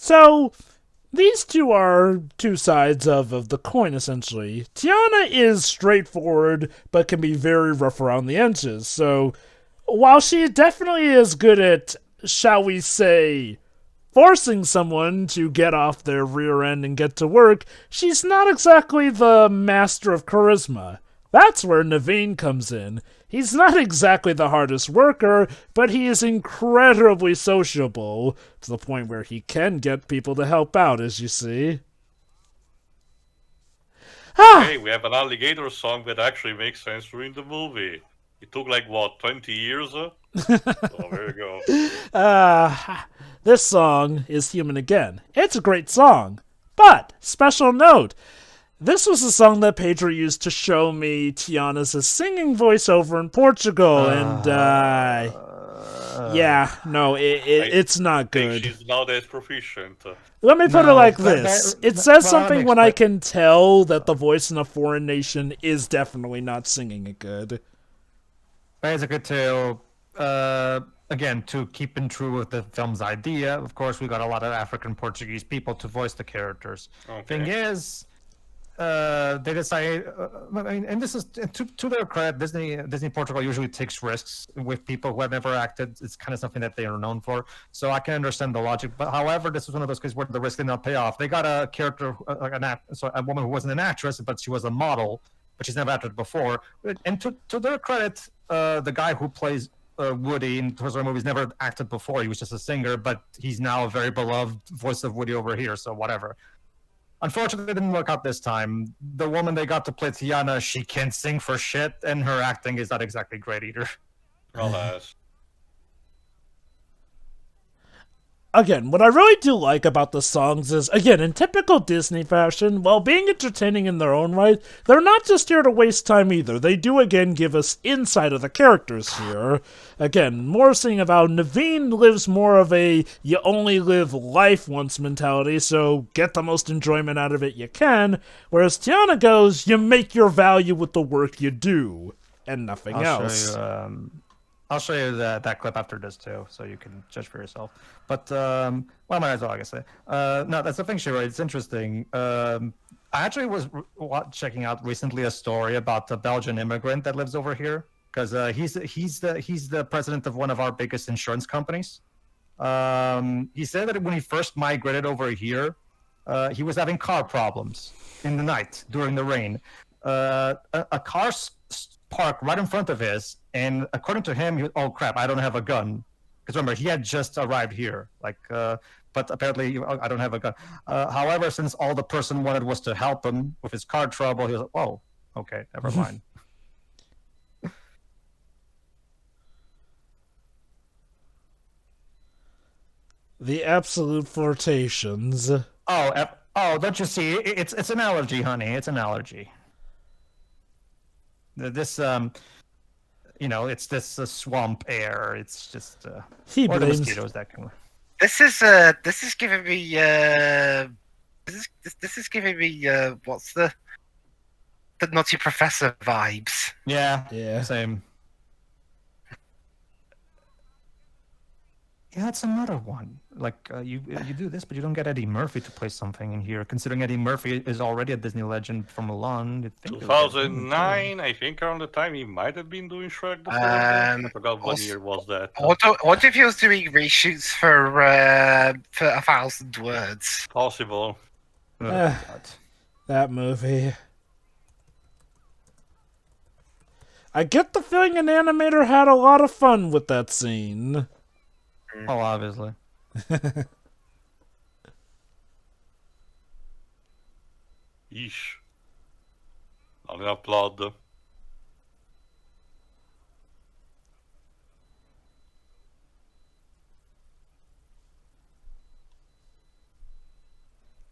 So, these two are two sides of the coin, essentially. Tiana is straightforward, but can be very rough around the edges. So, while she definitely is good at, shall we say, forcing someone to get off their rear end and get to work, she's not exactly the master of charisma. That's where Naveen comes in. He's not exactly the hardest worker, but he is incredibly sociable, to the point where he can get people to help out, as you see.
Hey, we have an alligator song that actually makes sense during the movie. It took like, what, 20 years? Oh, there you go.
This song is Human Again. It's a great song. But, special note, this was a song that Pedro used to show me Tiana's singing voiceover in Portugal, and, yeah, no, it's not good.
She's not as proficient.
Let me put it like this. It says something when I can tell that the voice in a foreign nation is definitely not singing it good.
Basically, again, to keep in true with the film's idea, of course, we got a lot of African Portuguese people to voice the characters.
Okay.
Thing is, they decided, and this is to their credit, Disney Portugal usually takes risks with people who have never acted. It's kind of something that they are known for. So I can understand the logic. But however, this was one of those cases where the risk did not pay off. They got a character, a woman who wasn't an actress, but she was a model, but she's never acted before. And to their credit, the guy who plays Woody in Toy Story movies never acted before. He was just a singer, but he's now a very beloved voice of Woody over here. So whatever. Unfortunately, it didn't work out this time. The woman they got to play Tiana, she can't sing for shit, and her acting is not exactly great either.
Alas.
Again, what I really do like about the songs is, again, in typical Disney fashion, while being entertaining in their own right, they're not just here to waste time either. They do, again, give us insight of the characters here. Again, more seeing of how Naveen lives more of a you only live life once mentality, so get the most enjoyment out of it you can, whereas Tiana goes, you make your value with the work you do, and nothing else.
I'll show you that clip after this too, so you can judge for yourself. But well, I might as well, I guess. No, that's the thing, Shiro. It's interesting. I actually was checking out recently a story about the Belgian immigrant that lives over here, because he's the president of one of our biggest insurance companies. He said that when he first migrated over here, he was having car problems in the night during the rain. A car parked right in front of his, and according to him, oh crap, I don't have a gun. Because remember, he had just arrived here, but apparently I don't have a gun. However, since all the person wanted was to help him with his car trouble, he was like, oh, okay, never mind.
The absolute flirtations.
Oh, don't you see? It's an allergy, honey. It's an allergy. This it's this swamp air. It's just
He
or the
blames-
mosquitoes that can.
This is giving me this is giving me what's the Nutty Professor vibes.
Yeah.
Same. Yeah, that's another one. You do this, but you don't get Eddie Murphy to play something in here. Considering Eddie Murphy is already a Disney legend from Milan, you'd think
2009, I think, around the time he might have been doing Shrek the Third. I forgot what year was that.
What if he was doing reshoots for 1,000 words?
Possible.
That movie. I get the feeling an animator had a lot of fun with that scene.
Oh, obviously.
Yeesh. Not enough blood.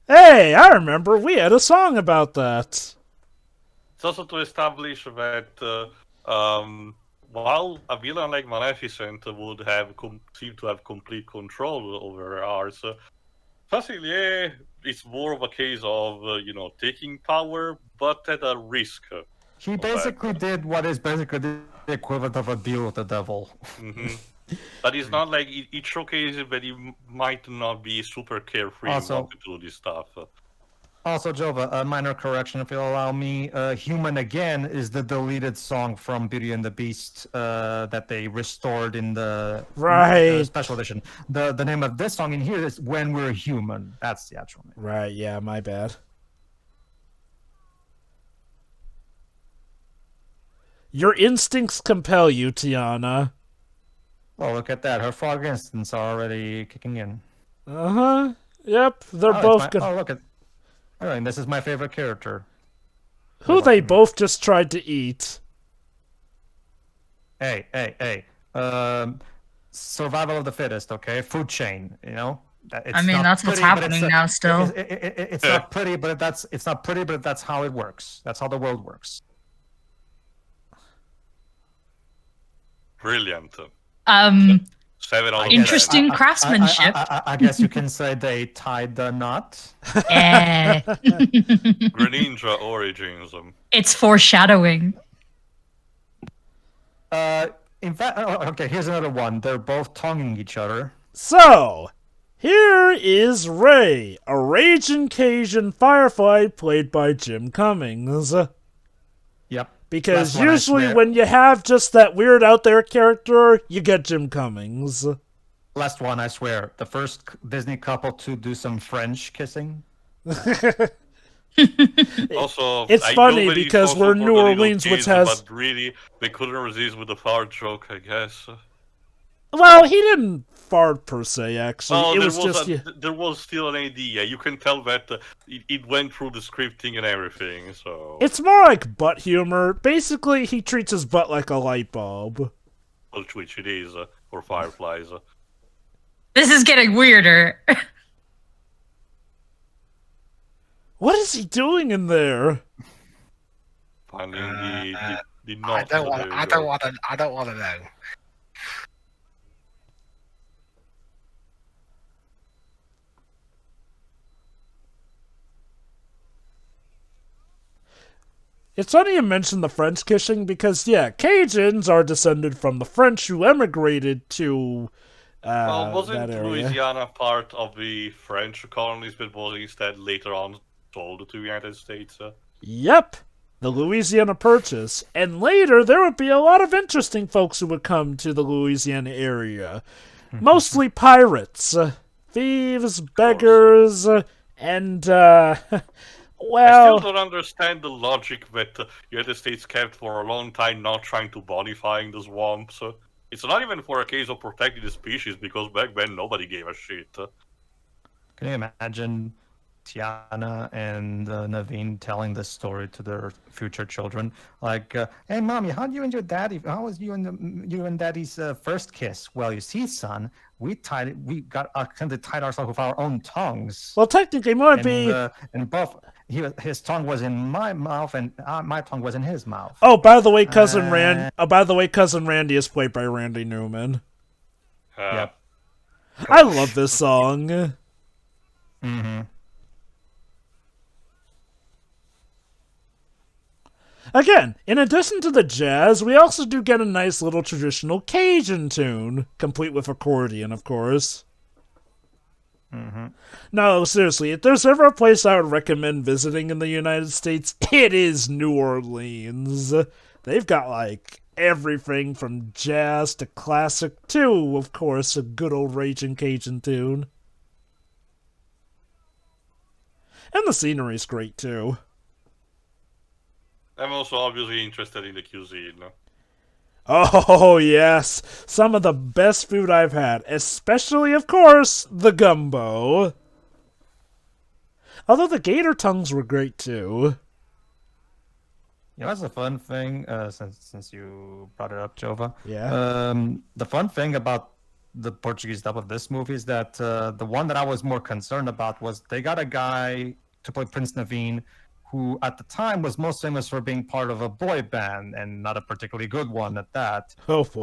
Hey, I remember we had a song about that.
It's also to establish that while a villain like Maleficent would have seem to have complete control over ours, Facilier it's more of a case of taking power, but at a risk.
He basically did what is basically the equivalent of a deal with the devil.
Mm-hmm. But it's not like it showcases that he might not be super carefree
Also-
to do this stuff.
Also, Jova, a minor correction, if you'll allow me. Human Again is the deleted song from Beauty and the Beast that they restored in the special edition. The name of this song in here is When We're Human. That's the actual name.
Right, yeah, my bad. Your instincts compel you, Tiana.
Oh, look at that. Her fog instants are already kicking in.
Uh-huh. Yep, they're both good.
Oh, look at... All right, this is my favorite character.
Who they both just tried to eat.
Hey. Survival of the fittest, okay? Food chain, It's
I mean, that's what's happening now still.
It's not pretty, but that's how it works. That's how the world works.
Brilliant. 7 out of
Interesting craftsmanship.
I guess you can say they tied the knot.
Yeah.
Greninja Origins.
It's foreshadowing.
In fact, okay, here's another one. They're both tonguing each other.
So, here is Ray, a raging Cajun firefly played by Jim Cummings.
Yep.
Because usually when you have just that weird out there character, you get Jim Cummings.
Last one, I swear. The first Disney couple to do some French kissing.
Also,
it's funny because we're New Orleans, which has...
But really, they couldn't resist with the fart joke, I guess.
Well, he didn't fart per se, actually.
Oh,
There
was still an idea. You can tell that it went through the scripting and everything, so...
It's more like butt humor. Basically, he treats his butt like a light bulb.
Which it is, for fireflies.
This is getting weirder.
What is he doing in there?
Finding the
I
knot.
don't want.
There you
I
go.
don't want to know.
It's funny you mentioned the French kissing because, yeah, Cajuns are descended from the French who emigrated to
Well,
that
wasn't
area.
Louisiana part of the French colonies, but was instead later on sold to the United States?
Yep, the Louisiana Purchase. And later, there would be a lot of interesting folks who would come to the Louisiana area. Mostly pirates, thieves, beggars, and, well...
I still don't understand the logic that the United States kept for a long time not trying to bonifying the swamps. It's not even for a case of protecting the species, because back then nobody gave a shit.
Can you imagine Tiana and Naveen telling this story to their future children? Like, hey, mommy, how you and your daddy? How was you and daddy's first kiss? Well, you see, son, we tied ourselves with our own tongues.
Well, technically, it might be...
and both his tongue was in my mouth, and my tongue was in his mouth.
Oh, by the way, Cousin Randy is played by Randy Newman.
Yep.
I love this song.
Mm-hmm.
Again, in addition to the jazz, we also do get a nice little traditional Cajun tune, complete with accordion, of course.
Mm-hmm.
No, seriously, if there's ever a place I would recommend visiting in the United States, it is New Orleans. They've got, like, everything from jazz to classic to, of course, a good old Raging Cajun tune. And the scenery's great, too.
I'm also obviously interested in the cuisine.
Oh, yes. Some of the best food I've had, especially, of course, the gumbo. Although the gator tongues were great, too.
You know, that's a fun thing, since you brought it up, Jova.
Yeah.
The fun thing about the Portuguese dub of this movie is that the one that I was more concerned about was they got a guy to play Prince Naveen, who at the time was most famous for being part of a boy band, and not a particularly good one at that.
Oh, boy.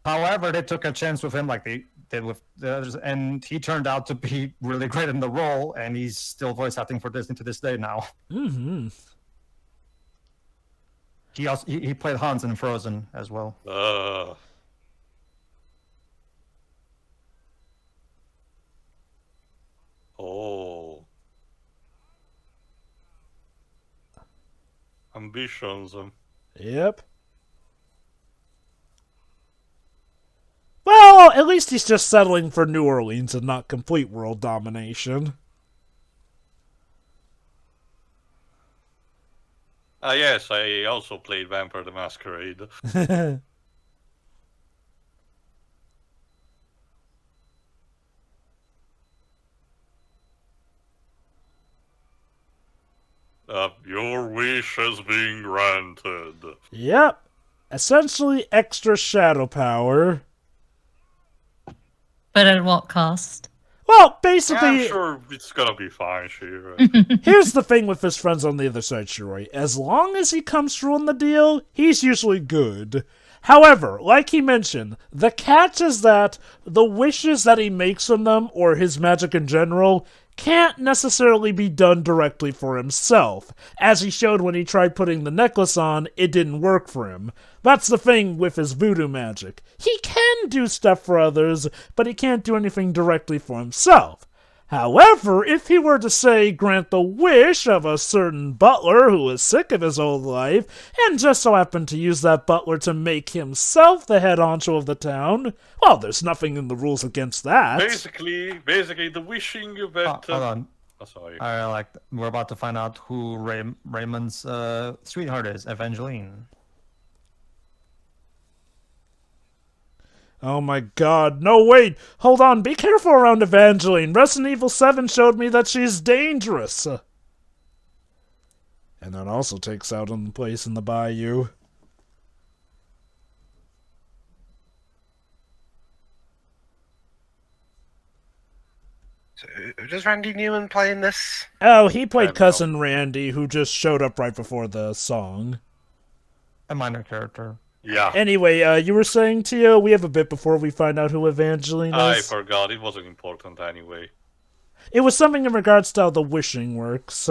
However, they took a chance with him like they did with the others, and he turned out to be really great in the role, and he's still voice acting for Disney to this day now.
Mm-hmm.
He played Hans in Frozen as well.
Oh. Ambitions.
Yep. Well, at least he's just settling for New Orleans and not complete world domination.
Yes, I also played Vampire the Masquerade. Your wish has been granted.
Yep. Essentially extra shadow power.
But at what cost?
Well, basically...
I'm sure it's gonna be fine, Shira.
Here's the thing with his friends on the other side, Shiroi. As long as he comes through on the deal, he's usually good. However, like he mentioned, the catch is that the wishes that he makes from them, or his magic in general, can't necessarily be done directly for himself. As he showed when he tried putting the necklace on, it didn't work for him. That's the thing with his voodoo magic. He can do stuff for others, but he can't do anything directly for himself. However, if he were to, say, grant the wish of a certain butler who is sick of his old life, and just so happened to use that butler to make himself the head honcho of the town, well, there's nothing in the rules against that.
Basically, the wishing that...
Hold on.
Oh, sorry.
We're about to find out who Raymond's sweetheart is, Evangeline.
Oh my god, no wait, hold on, be careful around Evangeline. Resident Evil 7 showed me that she's dangerous. And that also takes out on the place in the bayou.
Who does Randy Newman play in this?
Oh, he played
Cameo.
Cousin Randy, who just showed up right before the song.
A minor character.
Yeah.
Anyway, you were saying, Tio, we have a bit before we find out who Evangeline
I
is.
forgot. It wasn't important anyway.
It was something in regards to how the wishing works.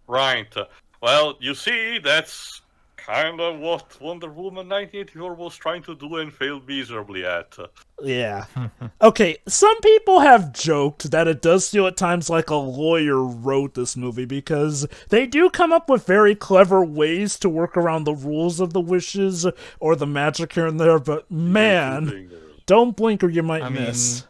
Right. Well, you see, that's kind of what Wonder Woman 1984 was trying to do and failed miserably at.
Yeah. Okay, some people have joked that it does feel at times like a lawyer wrote this movie because they do come up with very clever ways to work around the rules of the wishes or the magic here and there, but man, don't blink or you might miss.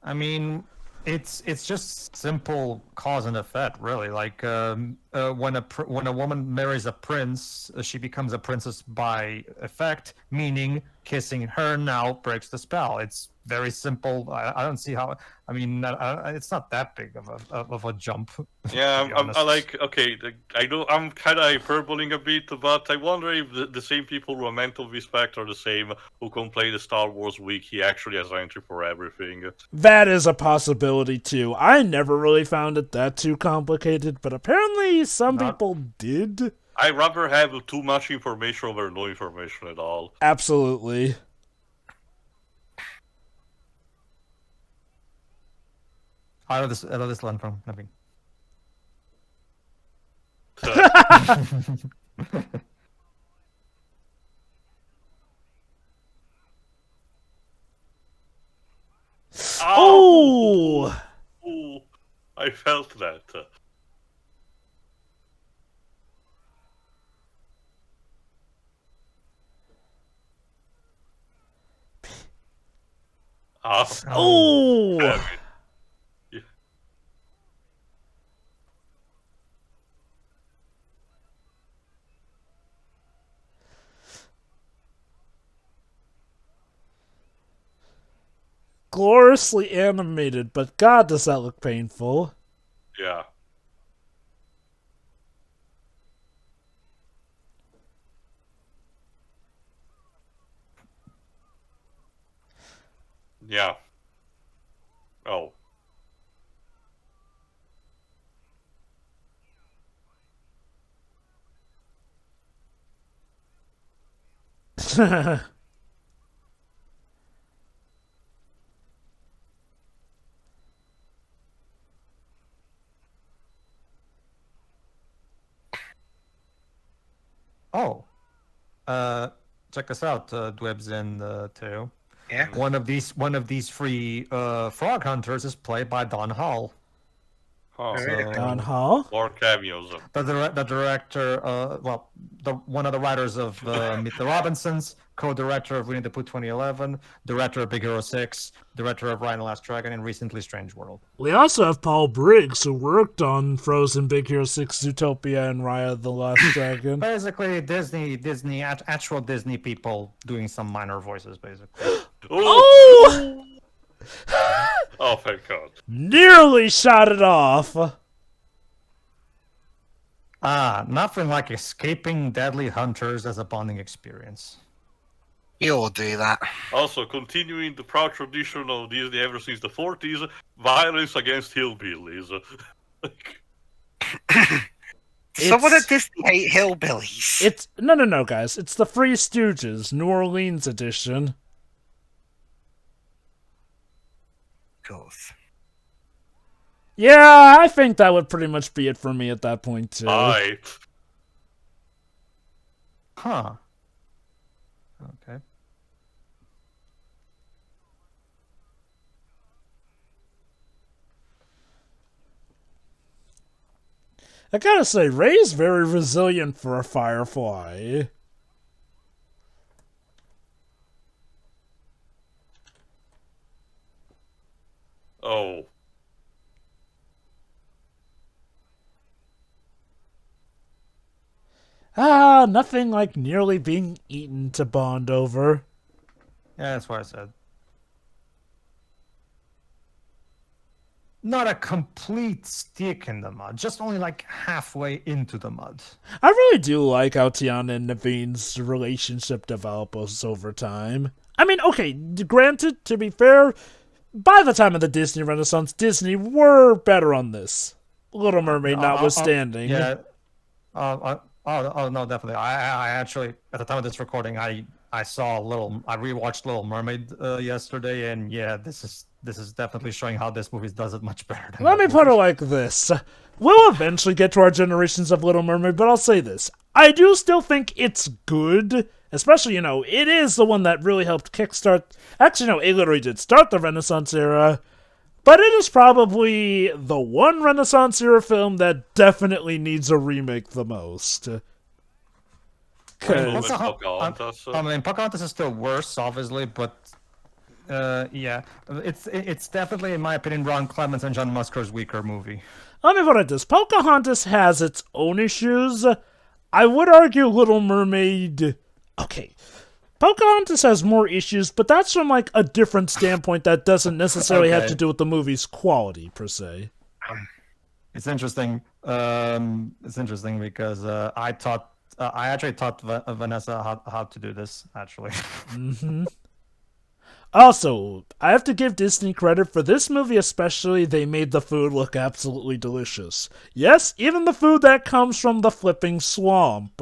I mean, it's just simple cause and effect, really. Like when a woman marries a prince, she becomes a princess by effect, meaning kissing her now breaks the spell. It's very simple. I don't see how. I mean, it's not that big of a jump.
Yeah, I like. Okay, I know I'm kind of hyperboling a bit, but I wonder if the same people who are meant of respect are the same who complain the Star Wars wiki actually has entry for everything.
That is a possibility too. I never really found it that too complicated, but apparently some people did.
I'd rather have too much information over no information at all.
Absolutely.
I love this line from nothing.
Oh!
Ooh, I felt that.
Oh!
Damn it. Yeah.
Gloriously animated, but God, does that look painful.
Yeah. Yeah. Oh.
Oh, check us out, Dwebs and Teo.
Yeah.
One of these free frog hunters is played by Don Hall.
Huh.
So,
Don Hall?
More cameos.
the director, one of the writers of Meet the Robinsons, co-director of Winnie the Pooh 2011, director of Big Hero 6, director of Raya and the Last Dragon, and recently Strange World.
We also have Paul Briggs, who worked on Frozen, Big Hero 6, Zootopia, and Raya the Last Dragon.
Basically, Disney, actual Disney people doing some minor voices, basically.
Oh!
Oh, thank God.
Nearly shot it off.
Nothing like escaping deadly hunters as a bonding experience.
You'll do that.
Also, continuing the proud tradition of Disney ever since the 40s, violence against hillbillies.
Someone at Disney hate hillbillies.
It's no, guys. It's the Three Stooges, New Orleans edition.
Course.
Yeah, I think that would pretty much be it for me at that point too.
Right.
Huh. Okay.
I gotta say, Ray's very resilient for a Firefly.
Oh.
Nothing like nearly being eaten to bond over.
Yeah, that's what I said. Not a complete stick in the mud, just only like halfway into the mud.
I really do like how Tiana and Naveen's relationship develops over time. I mean, okay, granted, to be fair, by the time of the Disney Renaissance, Disney were better on this. Little Mermaid notwithstanding.
Yeah. No, definitely. I actually, at the time of this recording, I rewatched Little Mermaid yesterday, and yeah, this is definitely showing how this movie does it much better.
Let me put it like this. We'll eventually get to our generations of Little Mermaid, but I'll say this. I do still think it's good, especially, it is the one that really helped kickstart... Actually, no, it literally did start the Renaissance era, but it is probably the one Renaissance era film that definitely needs a remake the most.
Pocahontas is still worse, obviously, but yeah, it's definitely, in my opinion, Ron Clements and John Musker's weaker movie.
Let me put it this. Pocahontas has its own issues. I would argue Little Mermaid... Okay, Pocahontas has more issues, but that's from, a different standpoint that doesn't necessarily have to do with the movie's quality, per se.
It's interesting. It's interesting because I actually taught Vanessa how to do this, actually.
Mm-hmm. Also, I have to give Disney credit for this movie especially. They made the food look absolutely delicious. Yes, even the food that comes from the flipping swamp.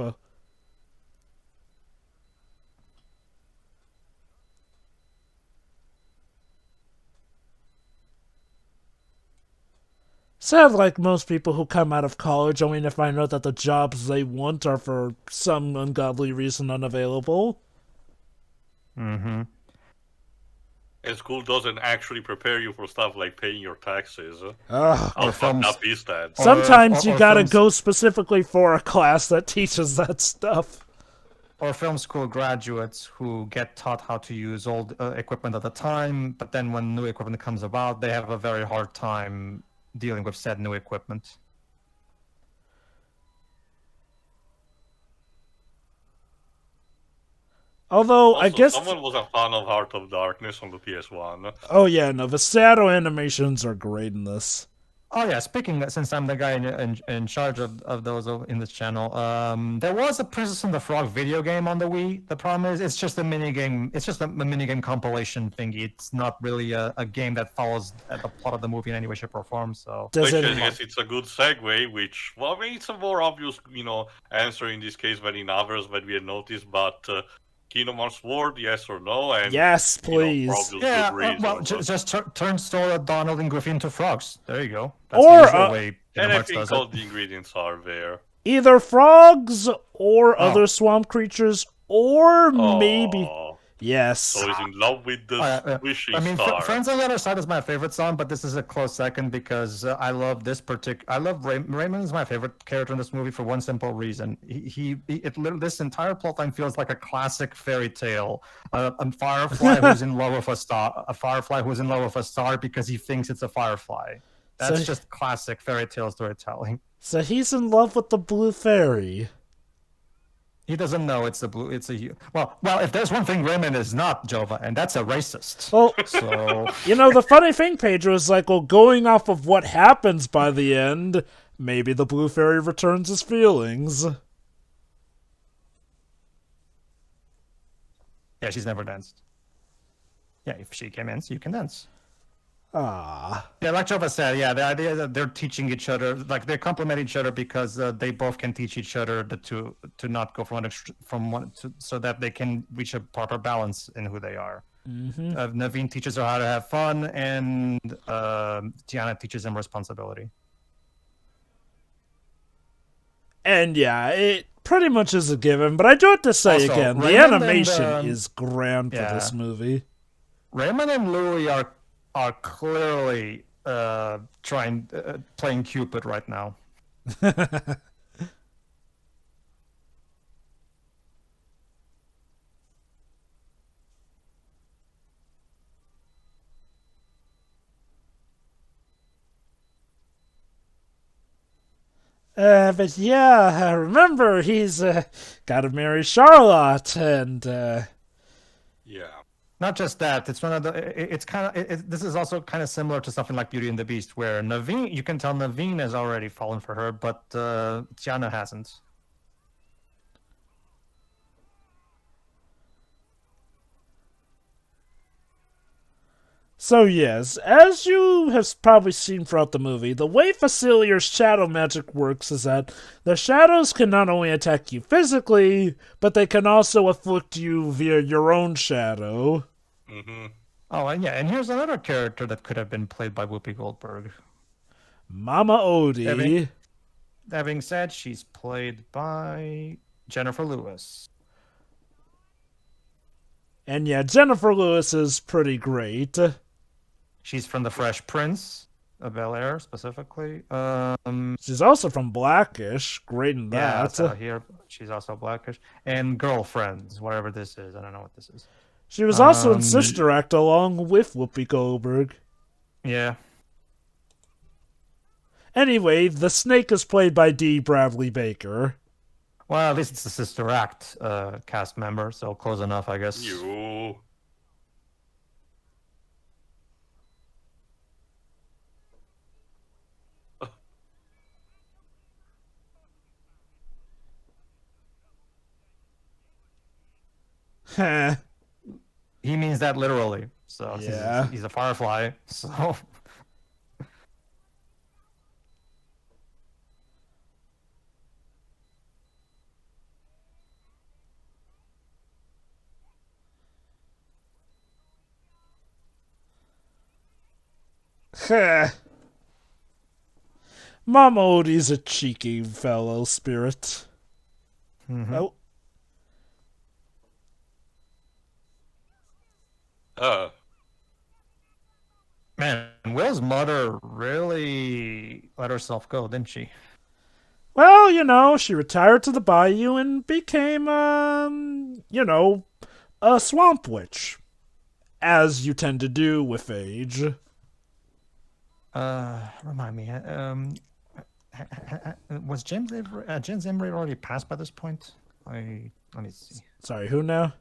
Sad, like most people who come out of college only to find out that the jobs they want are for some ungodly reason unavailable.
Mm-hmm.
And school doesn't actually prepare you for stuff like paying your taxes.
Ugh.
Fucked up is that?
Sometimes you gotta go specifically for a class that teaches that stuff.
Or film school graduates who get taught how to use old equipment at the time, but then when new equipment comes about, they have a very hard time dealing with said new equipment.
Although,
Also,
I guess...
someone was a fan of Heart of Darkness on the PS1.
Oh yeah, no, the shadow animations are great in this.
Oh yeah, speaking, since I'm the guy in charge of those in this channel, there was a Princess and the Frog video game on the Wii. The problem is, it's just a mini game. It's just a mini game compilation thingy. It's not really a game that follows the plot of the movie in any way, shape, or form. So,
I guess it's a good segue. Which, well, I mean, it's a more obvious, answer in this case than in others that we had noticed, but. Kingdom Hearts Sword, yes or no? And
yes, please.
Just turn Sora, Donald, and Griffin into frogs. There you go.
That's the
usual way Kingdom Hearts does all the ingredients are there.
Either frogs or other swamp creatures, or maybe... Yes.
So he's in love with the wishing star.
Friends on the Other Side is my favorite song, but this is a close second because I love this Raymond is my favorite character in this movie for one simple reason. This entire plotline feels like a classic fairy tale. A firefly who's in love with a star. A firefly who's in love with a star because he thinks it's a firefly. That's just classic fairy tale storytelling.
So he's in love with the blue fairy.
He doesn't know it's a blue. It's a well. If there's one thing Raymond is not, Jova, and that's a racist.
Well,
so
the funny thing, Pedro, is going off of what happens by the end, maybe the blue fairy returns his feelings.
Yeah, she's never danced. Yeah, if she came in, so you can dance.
Ah.
Yeah, like Jova said, the idea that they're teaching each other, they complement each other because they both can teach each other to not go from one so that they can reach a proper balance in who they are.
Mm-hmm.
Naveen teaches her how to have fun, and Tiana teaches him responsibility.
And yeah, it pretty much is a given, but I do have to say
also,
again, the
Raymond
animation is grand for this movie.
Raymond and Louie are clearly playing Cupid right now.
But yeah, remember, he's got to marry Charlotte, and
yeah.
Not just that, it's one of the. It's kind of. This is also kind of similar to something like Beauty and the Beast, where Naveen, you can tell Naveen has already fallen for her, but Tiana hasn't.
So yes, as you have probably seen throughout the movie, the way Facilier's shadow magic works is that the shadows can not only attack you physically, but they can also afflict you via your own shadow.
Mm-hmm.
Oh, and yeah, and here's another character that could have been played by Whoopi Goldberg.
Mama Odie.
That being said, she's played by Jennifer Lewis.
And yeah, Jennifer Lewis is pretty great.
She's from The Fresh Prince of Bel-Air, specifically.
She's also from Blackish. Great in
Yeah,
that.
so here she's also Blackish. And Girlfriends, whatever this is. I don't know what this is.
She was also in Sister Act along with Whoopi Goldberg.
Yeah.
Anyway, the snake is played by D. Bradley Baker.
Well, at least it's a Sister Act cast member, so close enough, I guess.
You.
Heh.
He means that literally. So
Yeah.
he's a firefly. So
Heh. Mama Odie's a cheeky fellow spirit. Oh,
man, Will's mother really let herself go, didn't she?
well, you know, she retired to the bayou and became, you know, a swamp witch. As you tend to do with age.
Remind me. Was James Avery already passed by this point? Let me see.
Sorry, who now?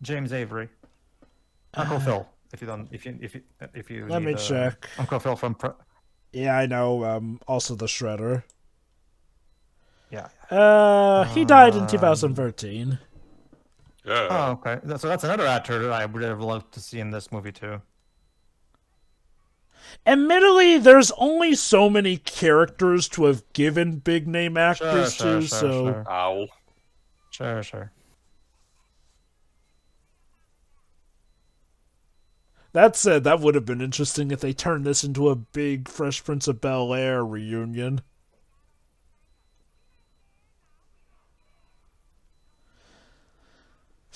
James Avery. Uncle Phil. If you
Let me check.
Uncle Phil from.
Yeah, I know. Also the Shredder.
Yeah.
He died in 2013.
Yeah.
Oh, okay. So that's another actor that I would have loved to see in this movie too.
Admittedly, there's only so many characters to have given big name actors to, so.
Sure.
Ow.
Sure.
That said, that would have been interesting if they turned this into a big Fresh Prince of Bel-Air reunion.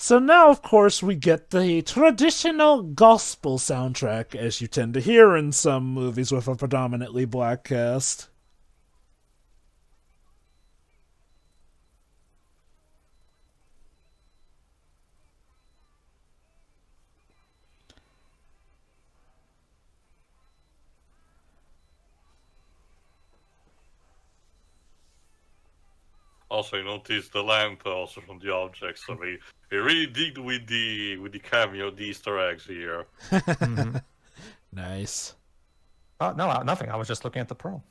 So now, of course, we get the traditional gospel soundtrack, as you tend to hear in some movies with a predominantly black cast.
Also, I noticed the lamp also from the objects. So they really did with the cameo, the Easter eggs here.
Nice.
Oh no, nothing. I was just looking at the pearl.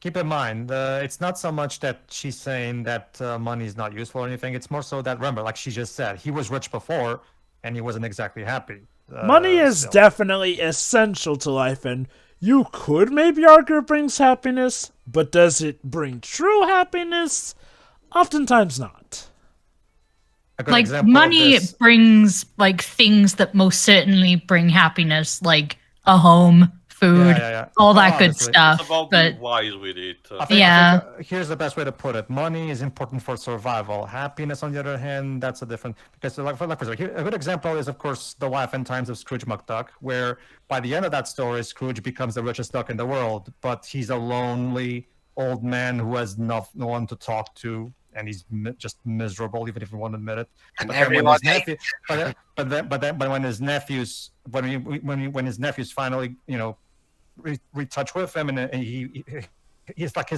Keep in mind, it's not so much that she's saying that money is not useful or anything. It's more so that, remember, like she just said, he was rich before, and he wasn't exactly happy.
Money is definitely essential to life, and you could maybe argue it brings happiness, but does it bring true happiness? Oftentimes not.
Like, money brings, like, things that most certainly bring happiness, like a home, food, all that good stuff.
It's about being wise with it.
I think, here's the best way to put it. Money is important for survival. Happiness, on the other hand, that's a different... Because, like, for example, a good example is, of course, The Life and Times of Scrooge McDuck, where by the end of that story, Scrooge becomes the richest duck in the world, but he's a lonely old man who has no one to talk to, and he's just miserable, even if he won't admit it.
And
but
everyone...
when his nephews... When his nephews finally, you know, retouch with him, and he's like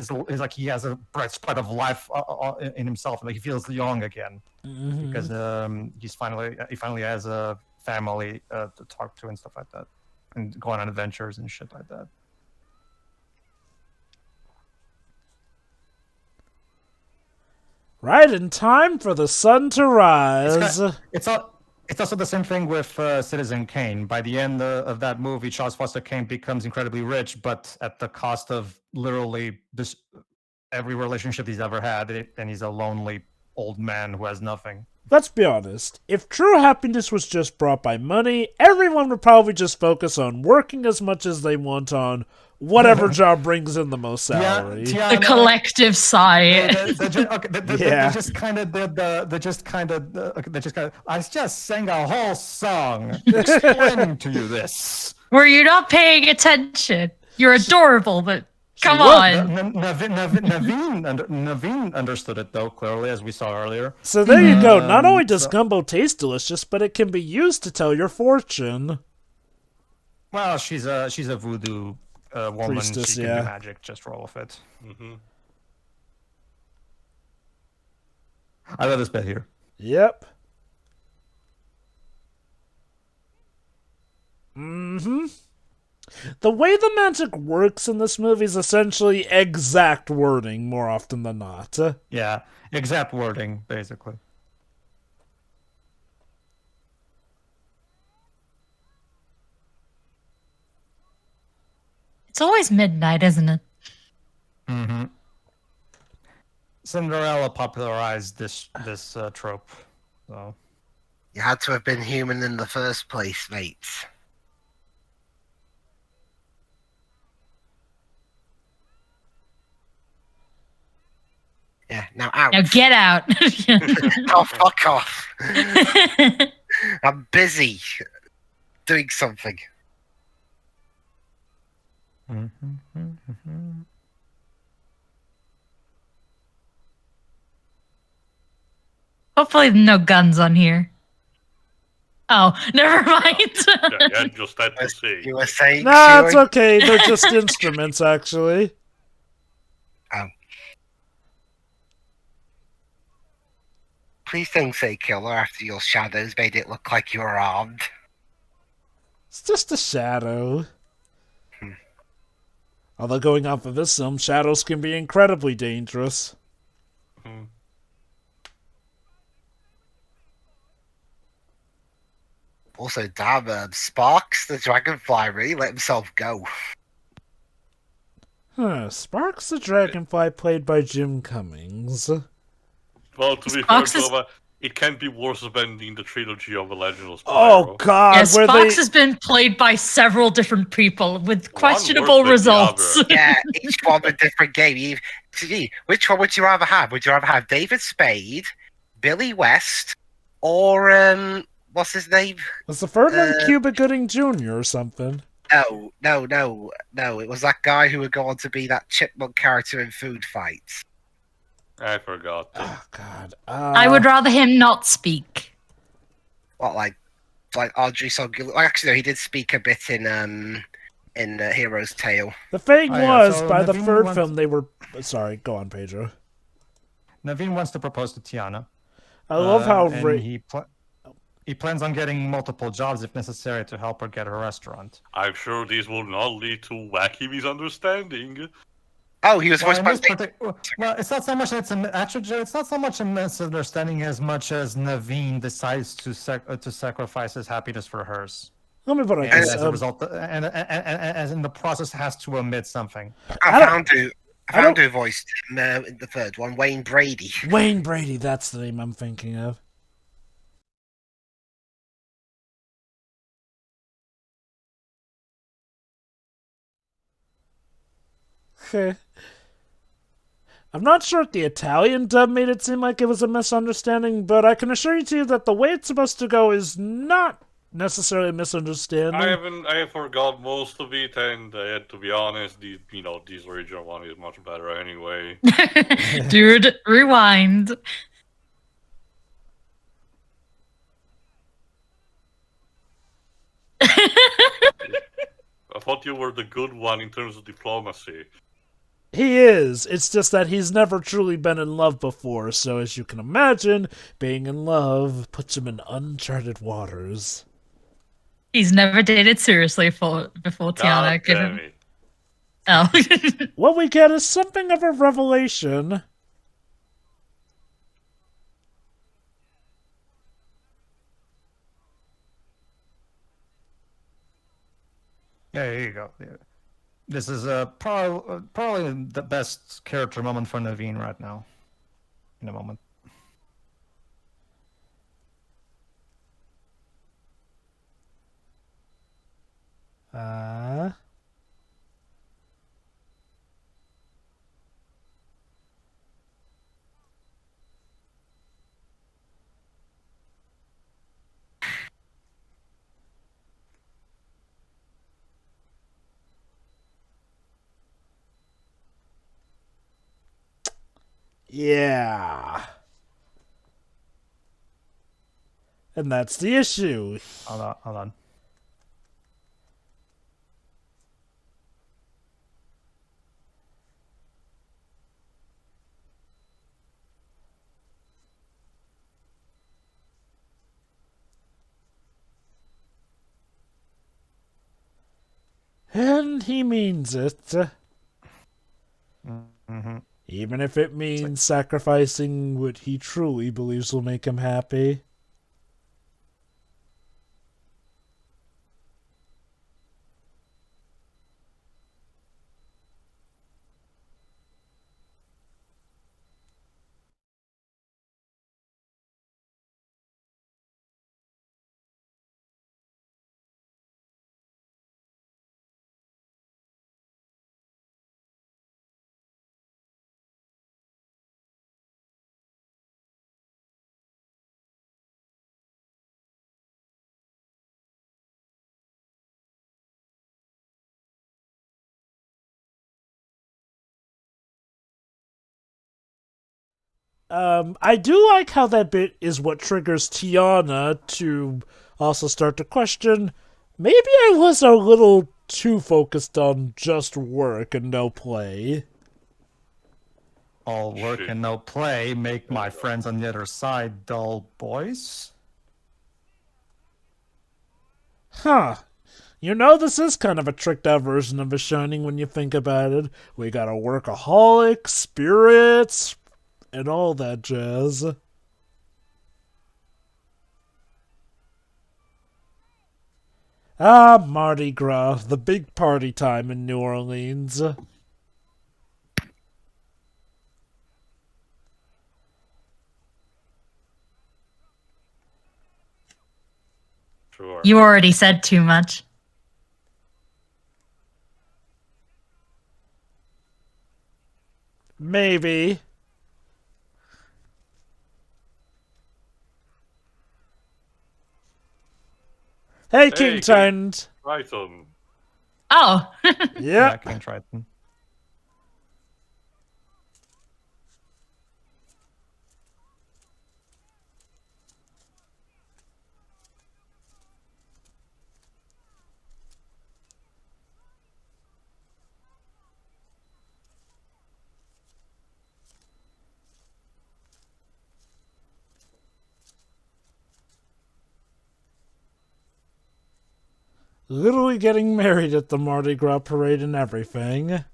he has a bright spot of life in himself, and like he feels young again. because he finally has a family to talk to and stuff like that, and go on adventures and shit like that.
Right in time for the sun to rise.
It's also the same thing with Citizen Kane. By the end of that movie, Charles Foster Kane becomes incredibly rich, but at the cost of literally every relationship he's ever had, and he's a lonely old man who has nothing.
Let's be honest, if true happiness was just brought by money, everyone would probably just focus on working as much as they want on whatever job brings in the most salary.
The collective sigh.
They just kind of I just sang a whole song explaining to you this.
Were you not paying attention? You're adorable, but come on.
Naveen understood it, though, clearly, as we saw earlier.
So there you go. Not only does gumbo taste delicious, but it can be used to tell your fortune.
Well, she's a voodoo woman.
Priestess,
she can do magic. Just roll with it. I love this bit here.
Yep. The way the magic works in this movie is essentially exact wording more often than not.
Yeah, exact wording, basically.
It's always midnight, isn't it?
Cinderella popularized this trope. So.
You had to have been human in the first place, mates. Yeah, now out.
Now get out.
Oh, fuck off. I'm busy doing something.
Hopefully no guns on here. Oh, never mind.
Yeah, just had to see.
You were saying...
Nah, it's okay. They're just instruments, actually.
Oh. Please don't say killer after your shadows made it look like you were armed.
It's just a shadow. Although going off of this film, shadows can be incredibly dangerous.
Also, damn, Sparks, the dragonfly, really let himself go.
Sparks the dragonfly, played by Jim Cummings.
Well, to be
Sparks
fair,
is...
Jova, it can't be worse than in the trilogy of The Legend of Spyro.
Oh, God.
Yeah, Sparks has been played by several different people with questionable results.
Yeah, each one a different game. Which one would you rather have? Would you rather have David Spade, Billy West, or, what's his name?
Was the third one Cuba Gooding Jr. or something?
No. It was that guy who would go on to be that chipmunk character in Food Fights.
I forgot.
Oh, God.
I would rather him not speak.
What, like Audrey Sogul? Actually, no, he did speak a bit in Hero's Tale.
The thing was,
so
by the
Naveen
third film, they were... Sorry, go on, Pedro.
Naveen wants to propose to Tiana.
I love how...
He plans on getting multiple jobs if necessary to help her get her restaurant.
I'm sure this will not lead to wacky misunderstanding.
Oh, he was voiced by...
Well, it's not so much it's not so much a misunderstanding as much as Naveen decides to sacrifice his happiness for hers.
Let me put it
as a result, and as in the process has to omit something.
I found who voiced in the third one, Wayne Brady.
Wayne Brady, that's the name I'm thinking of. I'm not sure if the Italian dub made it seem like it was a misunderstanding, but I can assure you two that the way it's supposed to go is not necessarily a misunderstanding.
I forgot most of it, and to be honest, this original one is much better anyway.
Dude, rewind.
I thought you were the good one in terms of diplomacy.
He is. It's just that he's never truly been in love before, so as you can imagine, being in love puts him in uncharted waters.
He's never dated seriously before Tiana.
Damn it.
Oh.
What we get is something of a revelation.
Yeah, here you go. Yeah. This is probably the best character moment for Naveen right now. In a moment.
Yeah. And that's the issue.
Hold on.
And he means it.
Mm-hmm.
Even if it means sacrificing what he truly believes will make him happy. I do like how that bit is what triggers Tiana to also start to question, maybe I was a little too focused on just work and no play.
All work and no play make my friends on the other side dull boys.
Huh. You know, this is kind of a tricked out version of a Shining when you think about it. We got a workaholic, spirits, and all that jazz. Ah, Mardi Gras, the big party time in New Orleans.
Sure.
You already said too much.
Maybe. Hey, King Tyrant.
Triton.
Oh.
Yeah, King Triton.
Literally getting married at the Mardi Gras parade and everything.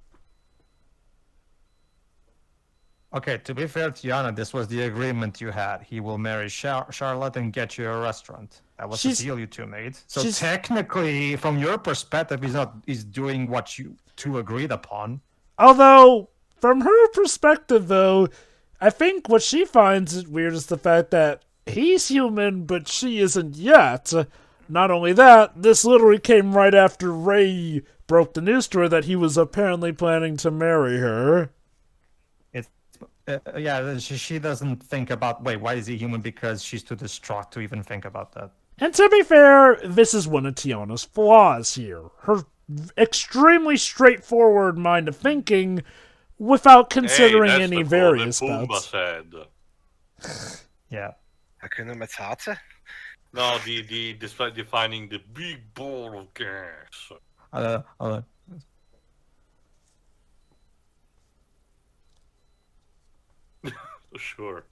Okay, to be fair, Tiana, this was the agreement you had. He will marry Charlotte and get you a restaurant. That was the deal you two made. So technically, from your perspective, he's doing what you two agreed upon.
Although, from her perspective, though, I think what she finds weird is the fact that he's human, but she isn't yet. Not only that, this literally came right after Ray broke the news to her that he was apparently planning to marry her.
Yeah, she doesn't think about, wait, why is he human? Because she's too distraught to even think about that.
And to be fair, this is one of Tiana's flaws here. Her extremely straightforward mind of thinking without considering any various bouts.
Said.
Yeah.
Hakuna Matata?
No, despite defining the big ball of gas. Sure.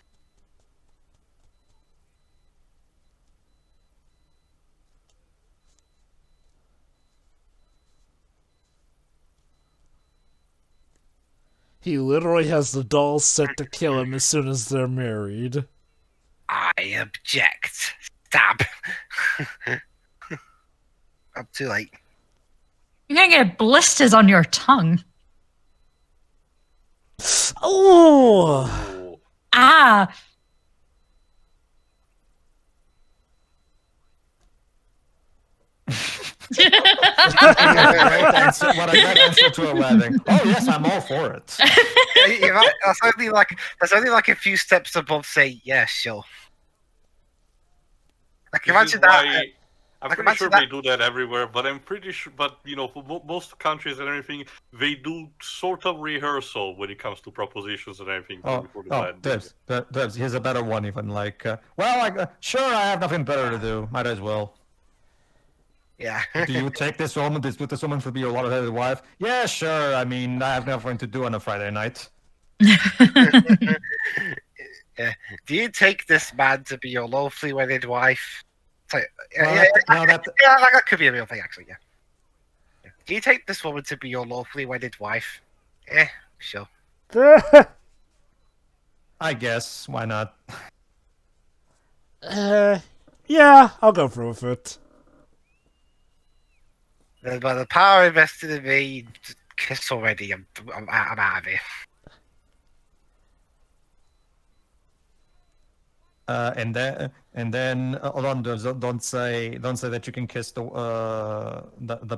He literally has the dolls set to kill him as soon as they're married.
I object. Stab. Up too late.
You're gonna get blisters on your tongue.
Oh!
Ah!
What a great answer to a wedding. Oh yes, I'm all for it.
You're right. That's only like a few steps above say, yeah, sure. Like imagine that.
I'm pretty sure they do that everywhere, but I'm pretty sure. But you know, for most countries and everything, they do sort of rehearsal when it comes to propositions and everything before the wedding.
Debs, here's a better one. Even like, sure, I have nothing better to do. Might as well.
Yeah.
Do you take this woman? This woman to be your lawyer-headed wife? Yeah, sure. I mean, I have nothing to do on a Friday night.
Yeah. Do you take this man to be your lawfully wedded wife? That could be a real thing, actually. Yeah. Do you take this woman to be your lawfully wedded wife? Sure.
I guess. Why not?
Yeah, I'll go through with it.
By the power invested in me, kiss already. I'm out of here.
And then hold on, don't say that you can kiss the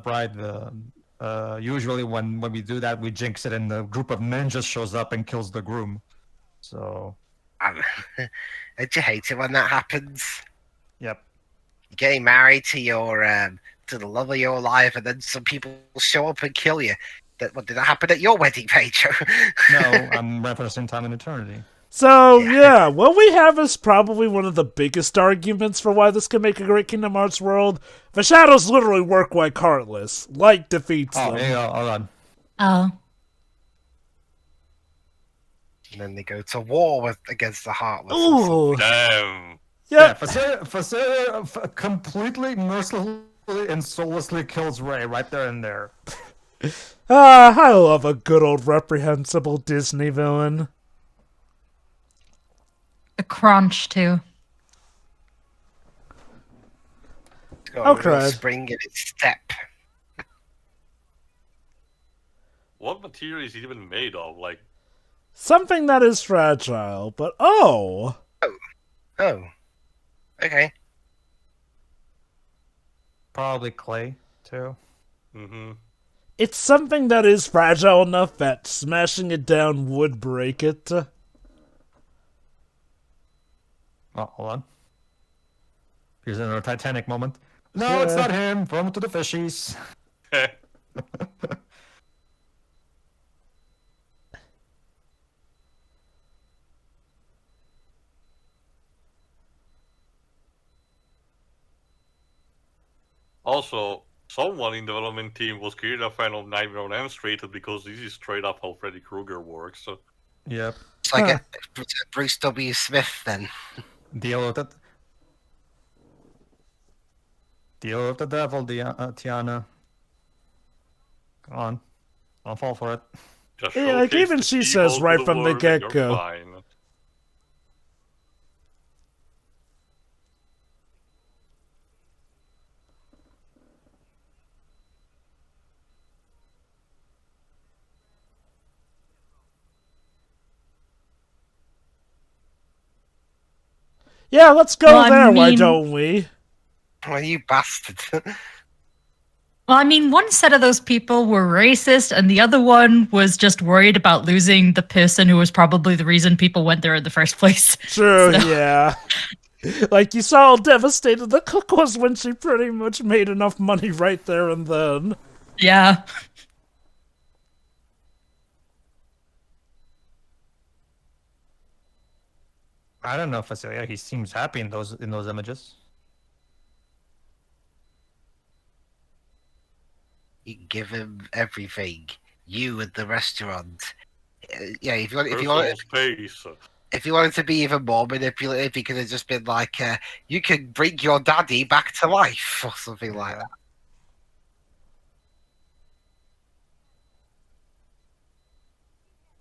bride. Usually when we do that, we jinx it, and the group of men just shows up and kills the groom. So.
Don't you hate it when that happens?
Yep.
You're getting married to your to the love of your life, and then some people show up and kill you. What did that happen at your wedding, Pedro?
No, I'm referencing Time and Eternity.
So, yeah, what we have is probably one of the biggest arguments for why this can make a great Kingdom Hearts world. The shadows literally work like Heartless. Light defeats them.
There you go. Hold on.
Oh.
And then they go to war against the Heartless.
Ooh.
Damn.
Yep.
Yeah, Facilier completely, mercilessly, and soullessly kills Ray right there and there.
I love a good old reprehensible Disney villain.
The crunch, too.
It's got
Okay.
a spring in its step.
What material is it even made of? Like
Something that is fragile, but oh.
Oh. Okay.
Probably clay, too.
Mm-hmm.
It's something that is fragile enough that smashing it down would break it.
Oh, hold on. Here's another Titanic moment. No, it's not him. Throw him to the fishies.
Also, someone in the development team was created a fan of Nightmare on Elm Street because this is straight up how Freddy Krueger works.
Yep.
It's like a Bruce W. Smith, then.
Deal with it. Deal with the devil, Tiana. Come on. I'll fall for it.
Just
Yeah, like even
showcase the
she says
evil to
right
the
from the
world and you're
get-go.
fine.
Yeah, let's go
Well, I
there, why
mean-
don't we?
Well, you bastard.
Well, I mean, one set of those people were racist, and the other one was just worried about losing the person who was probably the reason people went there in the first place.
True,
So-
yeah. Like, you saw how devastated the cook was when she pretty much made enough money right there and then.
Yeah.
I don't know, Facilier. He seems happy in those images.
You can give him everything. You and the restaurant. Yeah, if you want,
Personal space.
If you wanted to be even more manipulative, he could have just been like, you can bring your daddy back to life, or something like that.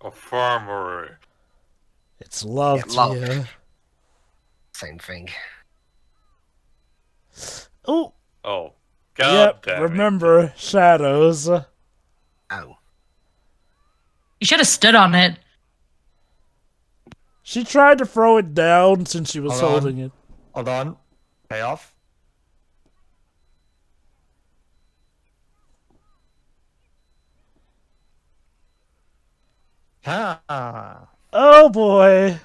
A farmer.
It's love
Yeah, love.
to you.
Same thing.
Oh.
Oh. God damn it.
Remember, shadows.
Oh.
You should have stood on it.
She tried to throw it down since she was holding it.
Hold on. Payoff. Ah.
Oh boy.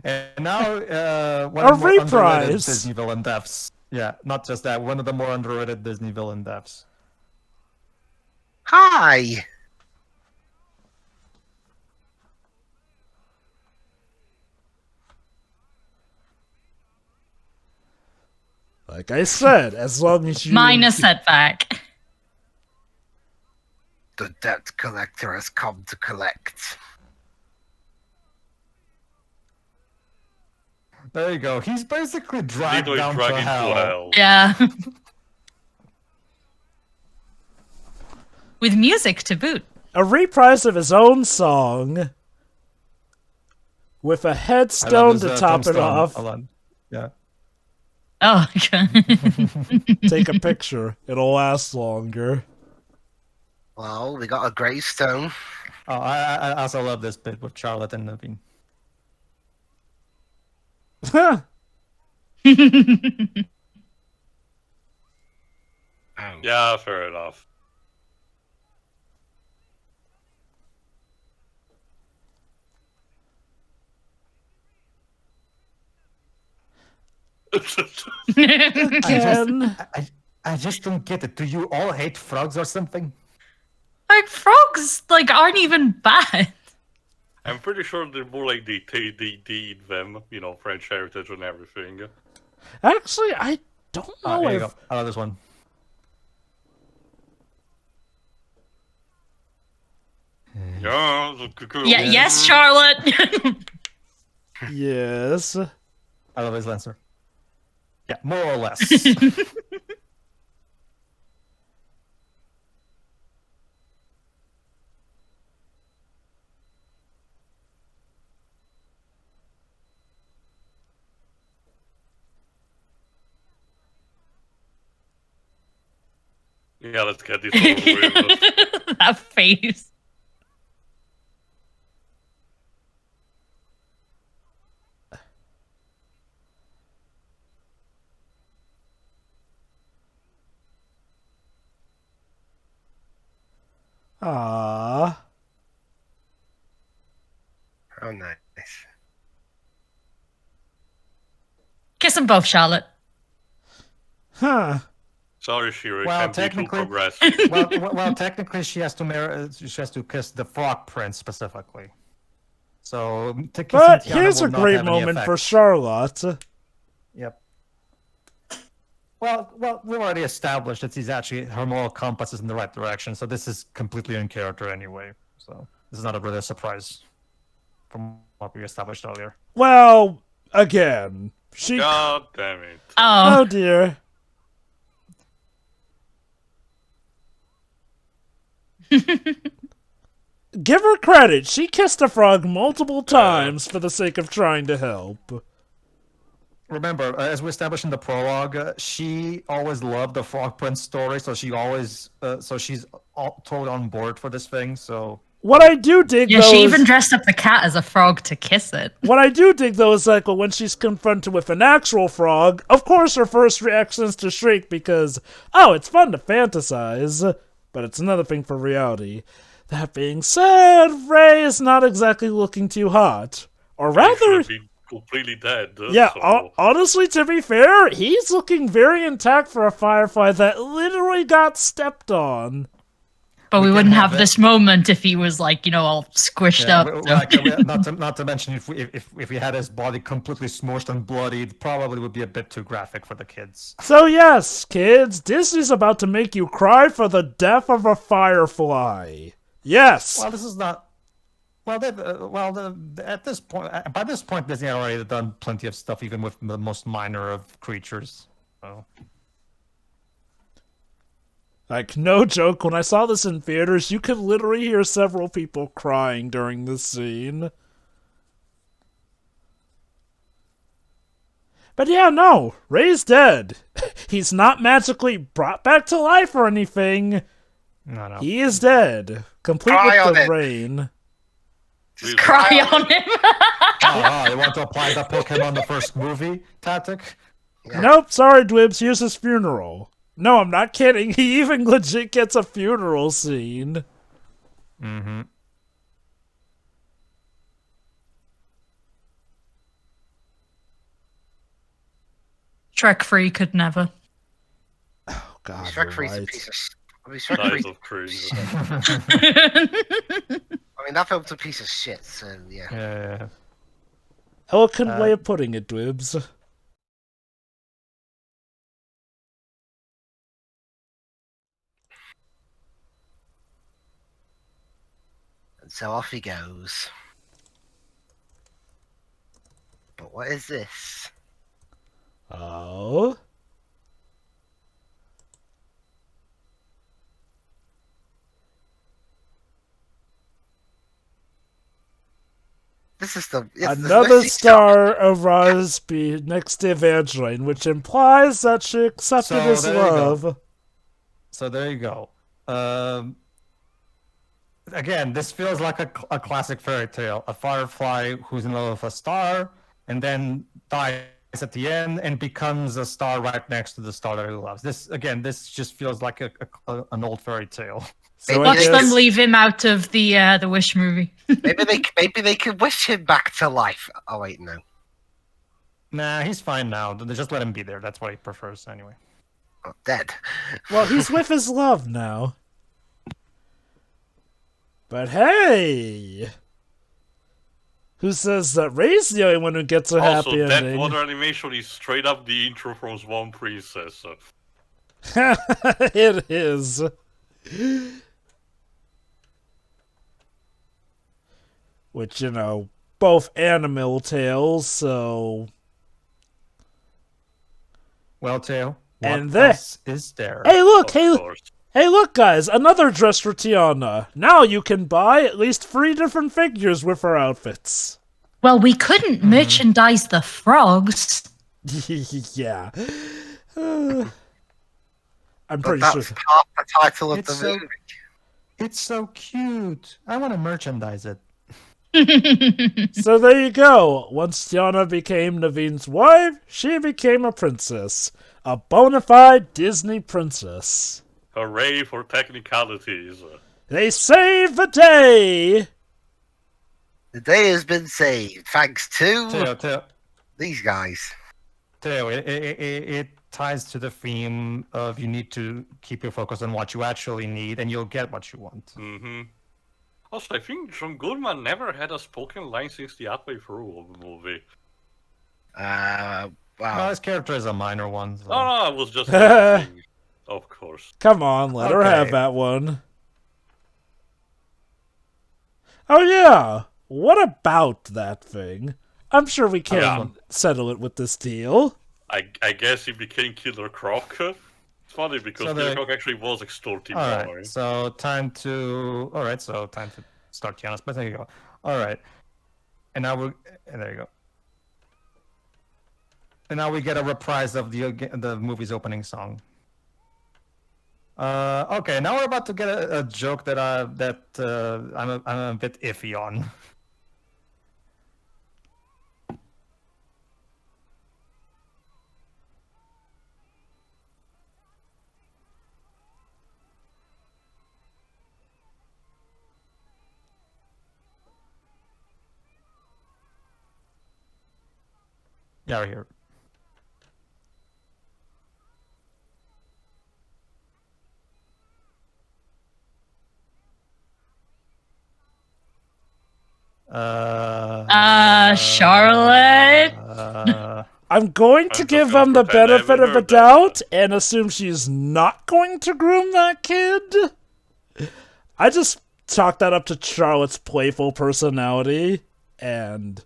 And now, one
A
of the more underrated
reprise.
Disney villain deaths. Yeah, not just that. One of the more underrated Disney villain deaths.
Hi!
Like I said, as long as you...
Minor setback.
The debt collector has come to collect.
There you go. He's basically dragged
Literally
down
dragging
to hell.
Yeah. With music to boot.
A reprise of his own song with a headstone to top it off.
Hold on. Yeah.
Oh, okay.
Take a picture. It'll last longer.
Well, we got a gravestone.
Oh, I also love this bit with Charlotte and Naveen.
Oh.
Yeah, fair enough.
Again.
I just don't get it. Do you all hate frogs or something?
Like, frogs, like, aren't even bad.
I'm pretty sure they're more like they eat them, you know, French heritage and everything.
Actually, I don't know
Here you
if...
go. I love this one.
Yeah,
Yeah, yes, Charlotte.
Yes.
I love his Lancer. Yeah, more or less.
Yeah, let's get this over with.
That face.
Aww.
Oh, nice.
Kiss them both, Charlotte.
Huh.
Sorry, Shiro,
Well,
can't be too
technically-
progressive.
well, technically, she has to kiss the Frog Prince specifically. So,
But here's a great moment for Charlotte.
Yep. Well, we've already established that her moral compass is in the right direction. So this is completely in character anyway. So this is not really a surprise from what we established earlier.
Well, again, she...
God damn it.
Oh
Oh,
dear. Give her credit. She kissed a frog multiple times for the sake of trying to help.
Remember, as we established in the prologue, she always loved the Frog Prince story, so she's totally on board for this thing. So
What I do dig,
yeah,
though,
she
is...
even dressed up the cat as a frog to kiss it.
What I do dig, though, is like when she's confronted with an actual frog, of course her first reaction is to shriek because, oh, it's fun to fantasize, but it's another thing for reality. That being said, Ray is not exactly looking too hot. Or
He
rather...
should be completely dead.
Yeah,
so...
honestly, to be fair, he's looking very intact for a Firefly that literally got stepped on.
But we
can
wouldn't
have
have
it.
this moment if he was like, you know, all squished
yeah,
up.
not to mention if we had his body completely smushed and bloody, it probably would be a bit too graphic for the kids.
So yes, kids, Disney's about to make you cry for the death of a Firefly. Yes!
Well, this is not. Well, at this point, by this point, Disney had already done plenty of stuff, even with the most minor of creatures. So.
Like, no joke, when I saw this in theaters, you could literally hear several people crying during this scene. But yeah, no, Ray's dead. He's not magically brought back to life or anything.
No.
He is dead. Complete with the rain.
Just cry on him.
You want to apply that Pokemon the first movie tactic?
Yeah. Nope, sorry, Dwibs, here's his funeral. No, I'm not kidding. He even legit gets a funeral scene.
Mm-hmm.
Shrek 3 could never.
Oh, God,
Shrek 3's
right.
a piece of...
Crazy.
I mean, that film's a piece of shit, so yeah.
Yeah.
Eloquent way of putting it, Dwibs.
And so off he goes. But what is this?
Oh?
This is the...
Another star arrives next to Evangeline, which implies that she accepted his love.
So there you go. Again, this feels like a classic fairy tale. A firefly who's in love with a star, and then dies at the end, and becomes a star right next to the star that he loves. This just feels like an old fairy tale.
So
Watch them leave him out of the Wish movie.
maybe they could wish him back to life. Oh wait, no.
Nah, he's fine now. Just let him be there. That's what he prefers anyway.
Oh, dead.
Well, he's with his love now. But hey! Who says that Ray's the only one who gets a happy ending?
Also, that water animation is straight up the intro from Swan Princess.
It is. Which, you know, both animal tales, so...
Well, Tail,
and
what else is there?
Hey, look! Hey, look, guys! Another dress for Tiana. Now you can buy at least 3 different figures with her outfits.
Well, we couldn't merchandise the frogs.
Yeah. I'm pretty
that's
sure.
part the title of the movie.
It's so cute. I want to merchandise it.
So there you go. Once Tiana became Naveen's wife, she became a princess. A bona fide Disney princess.
Hooray for technicalities.
They saved the day!
The day has been saved, thanks to
Teo.
these guys.
Teo, it ties to the theme of you need to keep your focus on what you actually need, and you'll get what you want.
Mm-hmm. Also, I think John Goodman never had a spoken line since the halfway through of the movie.
Wow.
Well, his character is a minor one. So.
No, I was just thinking, of course.
Come on, let her have that one. Oh yeah, what about that thing? I'm sure we can settle it with this deal.
I guess he became Killer Croc. It's funny because Killer Croc actually was extorting money.
Alright, so time to start Tiana's, but there you go. Alright. And now there you go. And now we get a reprise of the movie's opening song. Okay, now we're about to get a joke that I'm a bit iffy on. Yeah, right here.
Charlotte.
I'm going to give them the benefit of the doubt and assume she's not going to groom that kid. I just chalk that up to Charlotte's playful personality, and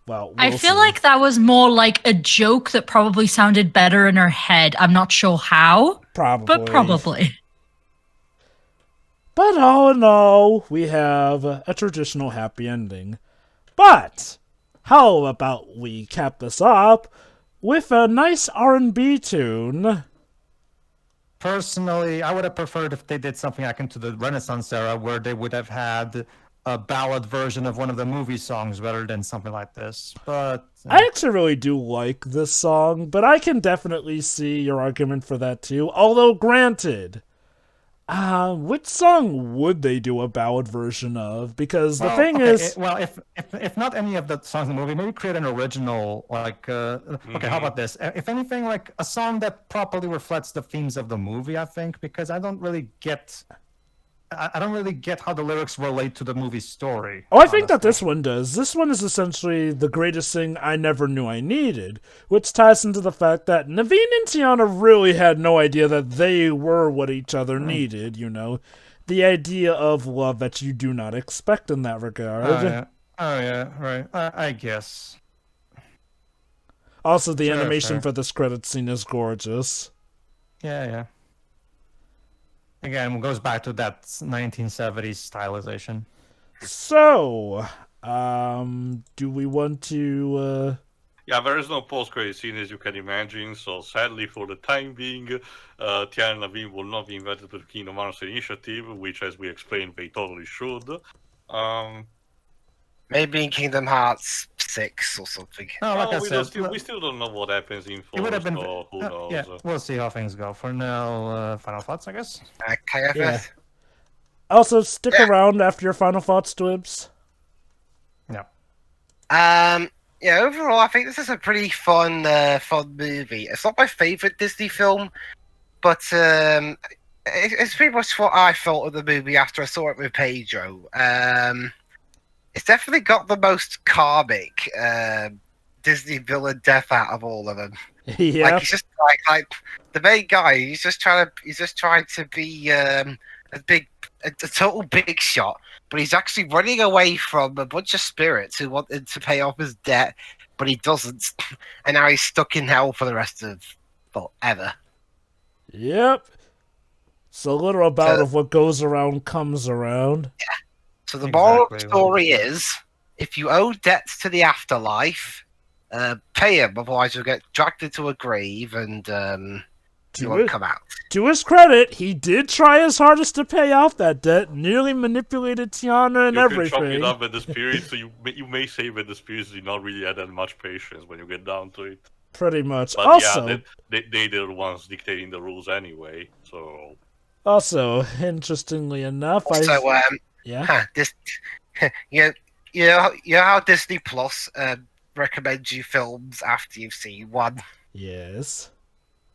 well,
I feel like that was more like a joke that probably sounded better in her head. I'm not sure how, but probably.
But all in all, we have a traditional happy ending. But how about we cap this up with a nice R&B tune?
Personally, I would have preferred if they did something akin to the Renaissance era, where they would have had a ballad version of one of the movie songs rather than something like this. But
I actually really do like this song, but I can definitely see your argument for that too. Although, granted, which song would they do a ballad version of? Because the thing is...
if not any of the songs in the movie, maybe create an original, like... Okay, how about this? If anything, like a song that properly reflects the themes of the movie, I think, because I don't really get how the lyrics relate to the movie story.
Oh, I think that this one does. This one is essentially the greatest thing I never knew I needed, which ties into the fact that Naveen and Tiana really had no idea that they were what each other needed, you know? The idea of love that you do not expect in that regard.
Oh, yeah, right. I guess.
Also, the animation for this credit scene is gorgeous.
Yeah. Again, it goes back to that 1970s stylization.
So, do we want to...
Yeah, there is no post-credit scene, as you can imagine, so sadly for the time being, Tiana and Naveen will not be invited to the Kingdom Hearts initiative, which, as we explained, they totally should.
Maybe in Kingdom Hearts 6 or something.
We still don't know what happens in 4, so who knows.
Yeah, we'll see how things go. For now, final thoughts, I guess?
Yeah. Also, stick around after your final thoughts, Dwibs.
Yeah.
Yeah, overall, I think this is a pretty fun movie. It's not my favorite Disney film, but it's pretty much what I thought of the movie after I saw it with Pedro. It's definitely got the most karmic Disney villain death out of all of them.
Yeah.
Like he's just like the main guy. He's just trying to be a total big shot, but he's actually running away from a bunch of spirits who wanted to pay off his debt, but he doesn't, and now he's stuck in hell for the rest of forever.
Yep. It's a literal bout of what goes around comes around.
Yeah. So the moral of the story is, if you owe debts to the afterlife, pay him, otherwise you'll get dragged into a grave and you won't come out.
To his credit, he did try his hardest to pay off that debt, nearly manipulated Tiana and everything.
You can chalk it up with the spirits, so you may say that the spirits do not really have that much patience when you get down to it.
Pretty much.
But
also,
yeah, they're the ones dictating the rules anyway, so...
Also, interestingly enough,
you know how Disney Plus recommends you films after you've seen one?
Yes.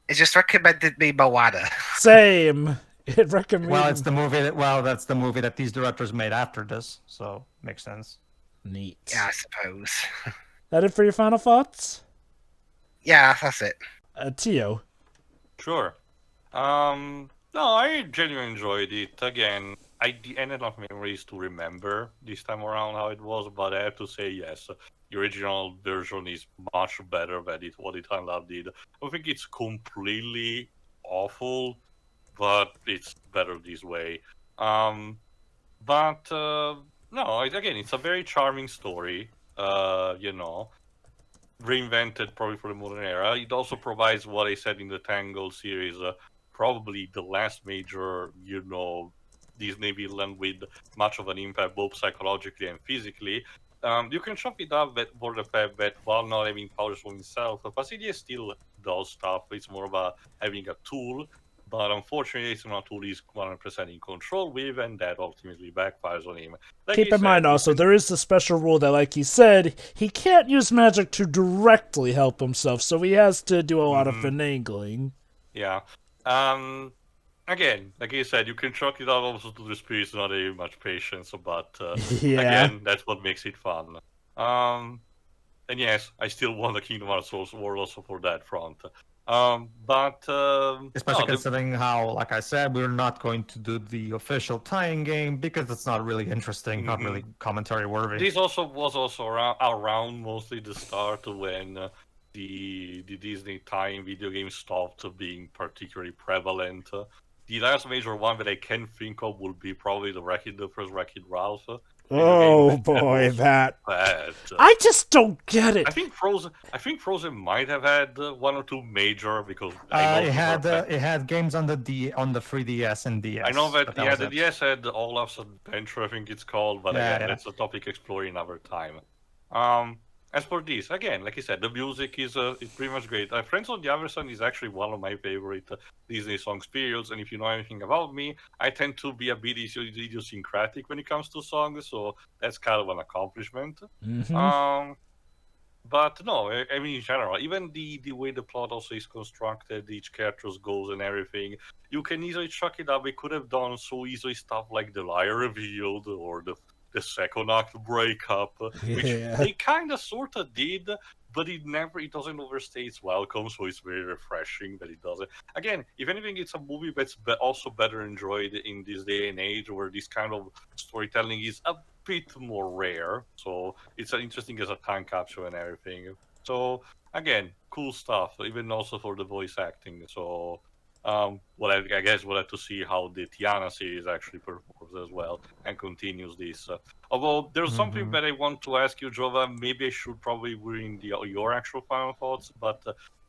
It just recommended me Moana.
Same. It recommended...
Well, it's the movie that's the movie that these directors made after this, so makes sense.
Neat.
Yeah, I suppose.
That it for your final thoughts?
Yeah, that's it.
Tio.
Sure. No, I genuinely enjoyed it. Again, I had enough memories to remember this time around how it was, but I have to say, yes, the original version is much better than what it did. I think it's completely awful, but it's better this way. No, again, it's a very charming story, reinvented probably for the modern era. It also provides what I said in the Tangled series, probably the last major, Disney villain with much of an impact, both psychologically and physically. You can chalk it up for the fact that while not having powers for himself, Basilia still does stuff. It's more about having a tool, but unfortunately it's not a tool he's 100% in control with, and that ultimately backfires on him.
Keep in mind also, there is the special rule that, like he said, he can't use magic to directly help himself, so he has to do a lot of finagling.
Yeah. Again, like I said, you can chalk it up also to the spirits not having much patience, but again, that's what makes it fun. And yes, I still want the Kingdom Hearts world also for that front.
Especially considering how, like I said, we're not going to do the official tie-in game because it's not really interesting, not really commentary worthy.
This also was around mostly the start when the Disney tie-in video games stopped being particularly prevalent. The last major one that I can think of would be probably the first Wreck-It Ralph.
Oh boy, that
bad.
I just don't get it.
I think Frozen might have had one or two major because
it had games on the 3DS and DS.
I know that the DS had Olaf's Adventure, I think it's called, but again, that's a topic explored another time. As for this, again, like I said, the music is pretty much great. Friends on the Other Side is actually one of my favorite Disney songs periods, and if you know anything about me, I tend to be a bit idiosyncratic when it comes to songs, so that's kind of an accomplishment. But no, I mean, in general, even the way the plot also is constructed, each character's goals and everything, you can easily chuck it up. We could have done so easily stuff like the liar revealed or the second act breakup, which they kind of sort of did, but it doesn't overstay its welcome, so it's very refreshing that it doesn't. Again, if anything, it's a movie that's also better enjoyed in this day and age where this kind of storytelling is a bit more rare, so it's interesting as a time capsule and everything. So again, cool stuff, even also for the voice acting. So I guess we'll have to see how the Tiana series actually performs as well and continues this. Although there's something that I want to ask you, Jova. Maybe I should probably bring your actual final thoughts, but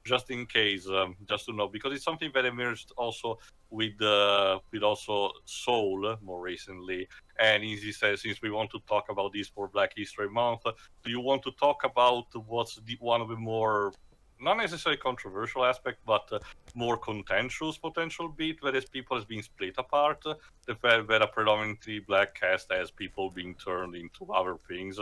just in case, just to know, because it's something that emerged also with also Soul more recently. And he says, since we want to talk about this for Black History Month, do you want to talk about what's one of the more not necessarily controversial aspect, but more contentious potential bit, whereas people has been split apart, the fact that a predominantly black cast has people being turned into other things.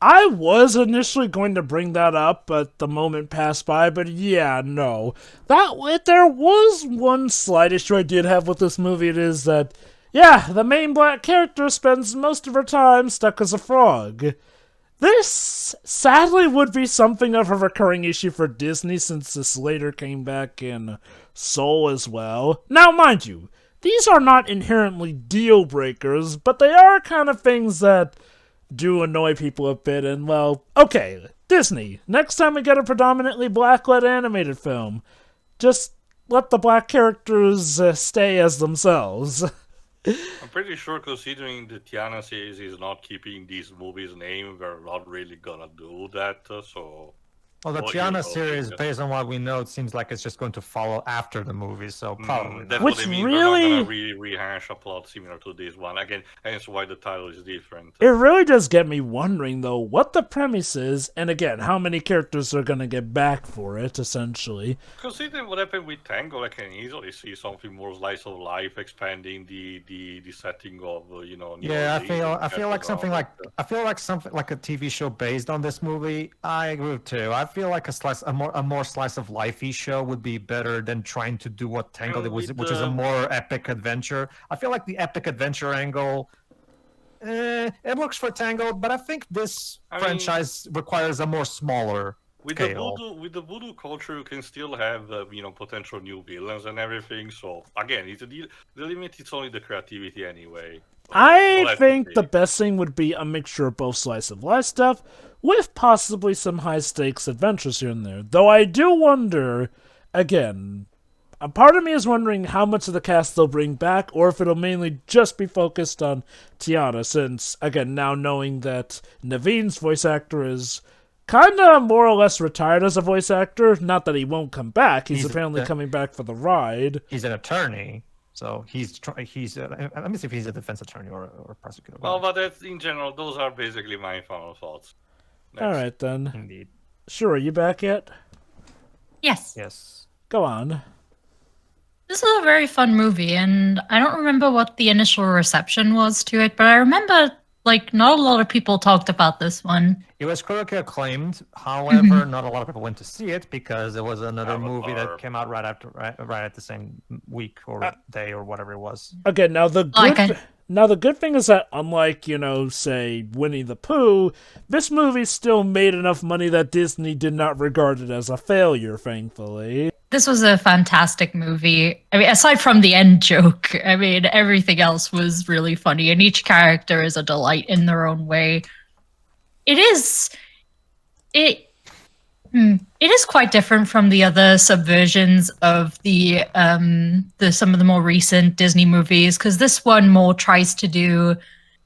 I was initially going to bring that up, but the moment passed by, but yeah, no. There was one slight issue I did have with this movie, it is that, yeah, the main black character spends most of her time stuck as a frog. This, sadly, would be something of a recurring issue for Disney since this later came back in Soul as well. Now, mind you, these are not inherently deal breakers, but they are kind of things that do annoy people a bit, and well, okay, Disney, next time we get a predominantly black-led animated film, just let the black characters stay as themselves.
I'm pretty sure, considering the Tiana series is not keeping these movies' name, we're not really gonna do that, so...
Well, the Tiana series, based on what we know, it seems like it's just going to follow after the movie, so probably
that's
Which
what I mean.
really...
We're not gonna rehash a plot similar to this one. Again, hence why the title is different.
It really does get me wondering, though, what the premise is, and again, how many characters are gonna get back for it, essentially.
Considering what happened with Tango, I can easily see something more slice of life, expanding the setting of, you know...
Yeah, I feel like something like a TV show based on this movie. I agree too. I feel like a more slice of lifey show would be better than trying to do what Tangled was, which is a more epic adventure. I feel like the epic adventure angle, it works for Tangled, but I think this franchise requires a more smaller scale.
With the voodoo culture, you can still have potential new villains and everything. So again, the limit is only the creativity anyway.
I think the best thing would be a mixture of both slice of life stuff with possibly some high-stakes adventures here and there. Though I do wonder, again, a part of me is wondering how much of the cast they'll bring back, or if it'll mainly just be focused on Tiana, since, again, now knowing that Naveen's voice actor is kinda more or less retired as a voice actor, not that he won't come back, he's apparently coming back for the ride.
He's an attorney. So he's let me see if he's a defense attorney or a prosecutor.
Well, but that's, in general, those are basically my final thoughts. Next.
All right, then.
Indeed.
Sure, are you back yet?
Yes.
Yes.
Go on.
This is a very fun movie, and I don't remember what the initial reception was to it, but I remember, not a lot of people talked about this one.
It was critically acclaimed. However, not a lot of people went to see it because it was another movie that came out right at the same week or day or whatever it was.
Okay, now the good thing is that unlike, say, Winnie the Pooh, this movie still made enough money that Disney did not regard it as a failure, thankfully.
This was a fantastic movie. I mean, aside from the end joke, I mean, everything else was really funny, and each character is a delight in their own way. It is quite different from the other subversions of the some of the more recent Disney movies, because this one more tries to do,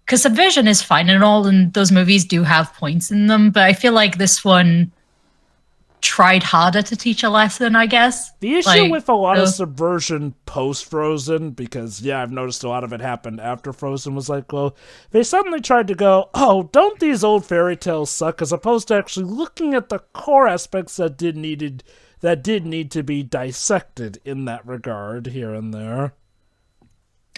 because subversion is fine and all, and those movies do have points in them, but I feel like this one tried harder to teach a lesson, I guess.
The issue with a lot of subversion post-Frozen, because, yeah, I've noticed a lot of it happened after Frozen, was like, well, they suddenly tried to go, oh, don't these old fairy tales suck, as opposed to actually looking at the core aspects that did need to be dissected in that regard here and there.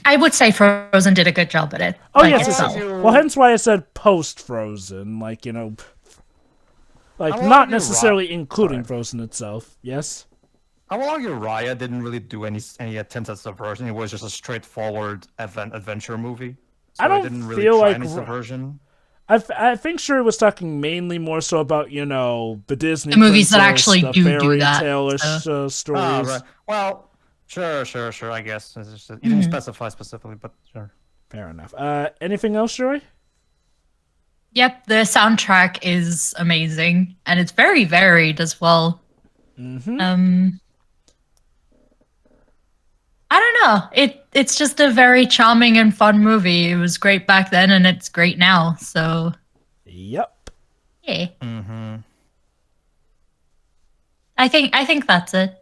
I would say Frozen did a good job at it.
Oh, yes. Well, hence why I said post-Frozen, like, you know... Like, not necessarily including Frozen itself, yes?
I will argue Raya didn't really do any attempts at subversion. It was just a straightforward adventure movie. So
I don't
didn't really
feel
try
like
any subversion.
I think Shuri was talking mainly more so about, you know, the Disney
the movies
princess,
that actually
the
do
fairy
that.
tale-ish stories.
Oh, right. Well, sure, I guess. It's just, you didn't specify specifically, but sure.
Fair enough. Anything else, Shuri?
Yep, the soundtrack is amazing, and it's very varied as well.
Mm-hmm.
I don't know. It's just a very charming and fun movie. It was great back then, and it's great now. So,
yep.
Yeah.
Mm-hmm.
I think that's it.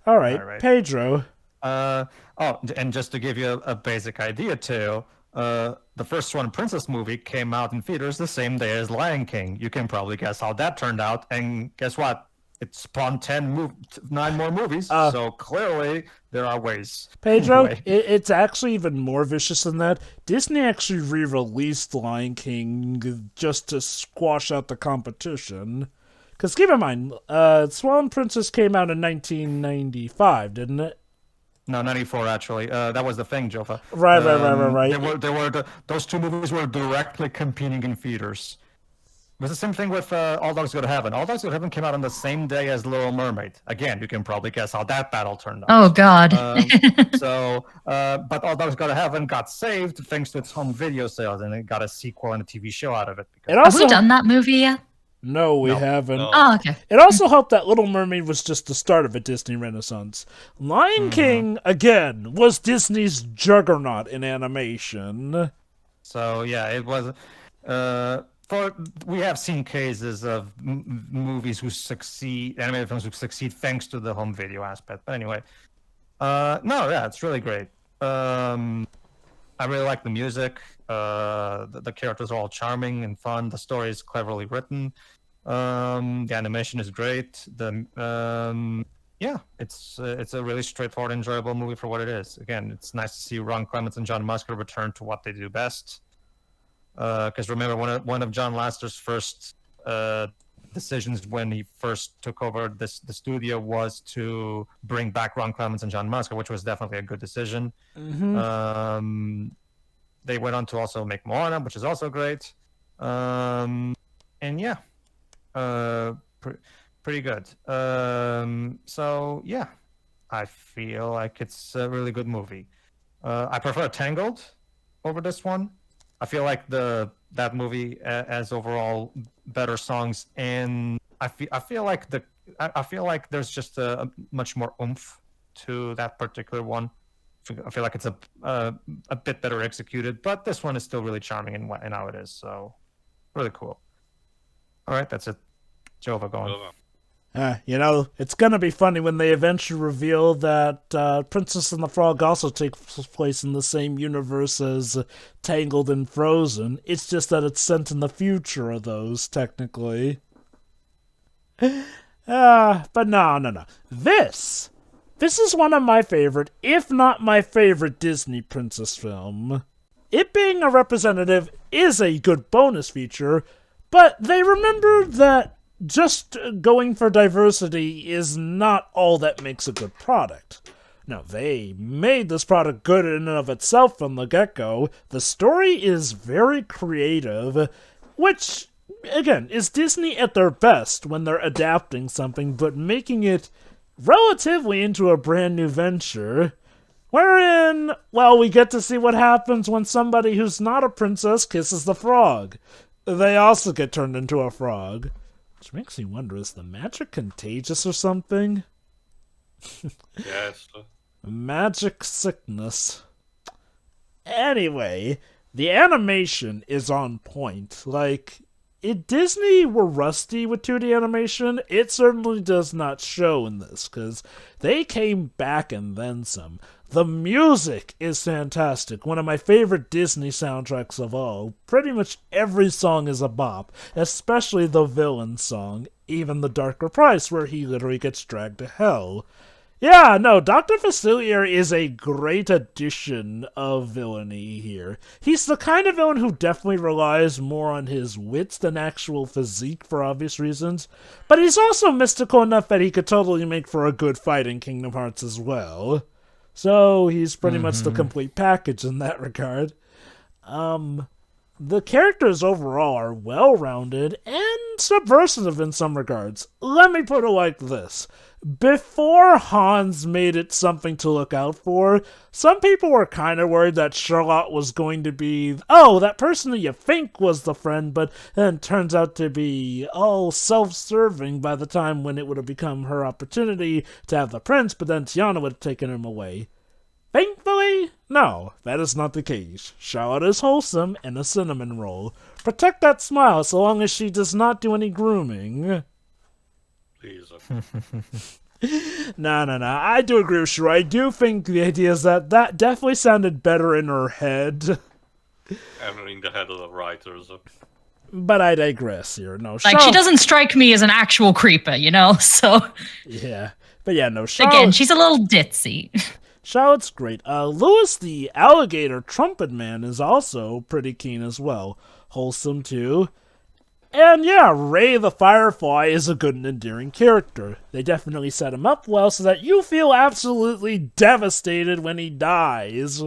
All right. Pedro.
And just to give you a basic idea too. The first Swan Princess movie came out in theaters the same day as Lion King. You can probably guess how that turned out. And guess what? It spawned 9 more movies. So clearly there are ways.
Pedro, it's actually even more vicious than that. Disney actually re-released Lion King just to squash out the competition. Because keep in mind, Swan Princess came out in 1995, didn't it?
No, 94 actually. That was the thing, Jofa.
Right.
Those 2 movies were directly competing in theaters. It was the same thing with All Dogs Go to Heaven. All Dogs Go to Heaven came out on the same day as Little Mermaid. Again, you can probably guess how that battle turned out.
Oh God.
But All Dogs Go to Heaven got saved thanks to its home video sales, and it got a sequel and a TV show out of it.
Have we done that movie yet?
No, we haven't.
No.
Oh, okay.
It also helped that Little Mermaid was just the start of a Disney renaissance. Lion King, again, was Disney's juggernaut in animation.
So, yeah, it was... we have seen cases of movies who succeed, animated films who succeed thanks to the home video aspect. But anyway, it's really great. I really like the music. The characters are all charming and fun. The story is cleverly written. The animation is great. It's a really straightforward, enjoyable movie for what it is. Again, it's nice to see Ron Clements and John Musker return to what they do best. Because remember, one of John Lasseter's first decisions when he first took over the studio was to bring back Ron Clements and John Musker, which was definitely a good decision.
Mm-hmm.
They went on to also make Moana, which is also great. Pretty good. I feel like it's a really good movie. I prefer Tangled over this one. I feel like that movie has overall better songs, and I feel like there's just a much more oomph to that particular one. I feel like it's a bit better executed, but this one is still really charming in how it is. So, really cool. All right, that's it. Jova, go on.
It's gonna be funny when they eventually reveal that Princess and the Frog also takes place in the same universe as Tangled and Frozen. It's just that it's sent in the future of those, technically. But no. This is one of my favorite, if not my favorite, Disney princess film. It being a representative is a good bonus feature, but they remembered that just going for diversity is not all that makes a good product. Now, they made this product good in and of itself from the get-go. The story is very creative, which, again, is Disney at their best when they're adapting something, but making it relatively into a brand new venture, wherein, well, we get to see what happens when somebody who's not a princess kisses the frog. They also get turned into a frog. Which makes me wonder, is the magic contagious or something?
Yes.
Magic sickness. Anyway, the animation is on point. Like, if Disney were rusty with 2D animation, it certainly does not show in this, because they came back and then some. The music is fantastic. One of my favorite Disney soundtracks of all. Pretty much every song is a bop, especially the villain song, even The Darker Price, where he literally gets dragged to hell. Yeah, no, Dr. Facilier is a great addition of villainy here. He's the kind of villain who definitely relies more on his wits than actual physique for obvious reasons, but he's also mystical enough that he could totally make for a good fight in Kingdom Hearts as well. So he's pretty much the complete package in that regard. The characters overall are well-rounded and subversive in some regards. Let me put it like this. Before Hans made it something to look out for, some people were kind of worried that Charlotte was going to be, oh, that person that you think was the friend, but then turns out to be all self-serving by the time when it would have become her opportunity to have the prince, but then Tiana would have taken him away. Thankfully, no, that is not the case. Charlotte is wholesome and a cinnamon roll. Protect that smile so long as she does not do any grooming.
Please.
No. I do agree with you. I do think the idea is that definitely sounded better in her head.
And in the head of the writers.
But I digress here. No,
Like, she doesn't strike me as an actual creeper, you know? So,
yeah. But yeah, no, Charlotte...
again, she's a little ditzy.
Charlotte's great. Louis the alligator trumpet man is also pretty keen as well. Wholesome too. And yeah, Ray the Firefly is a good and endearing character. They definitely set him up well so that you feel absolutely devastated when he dies.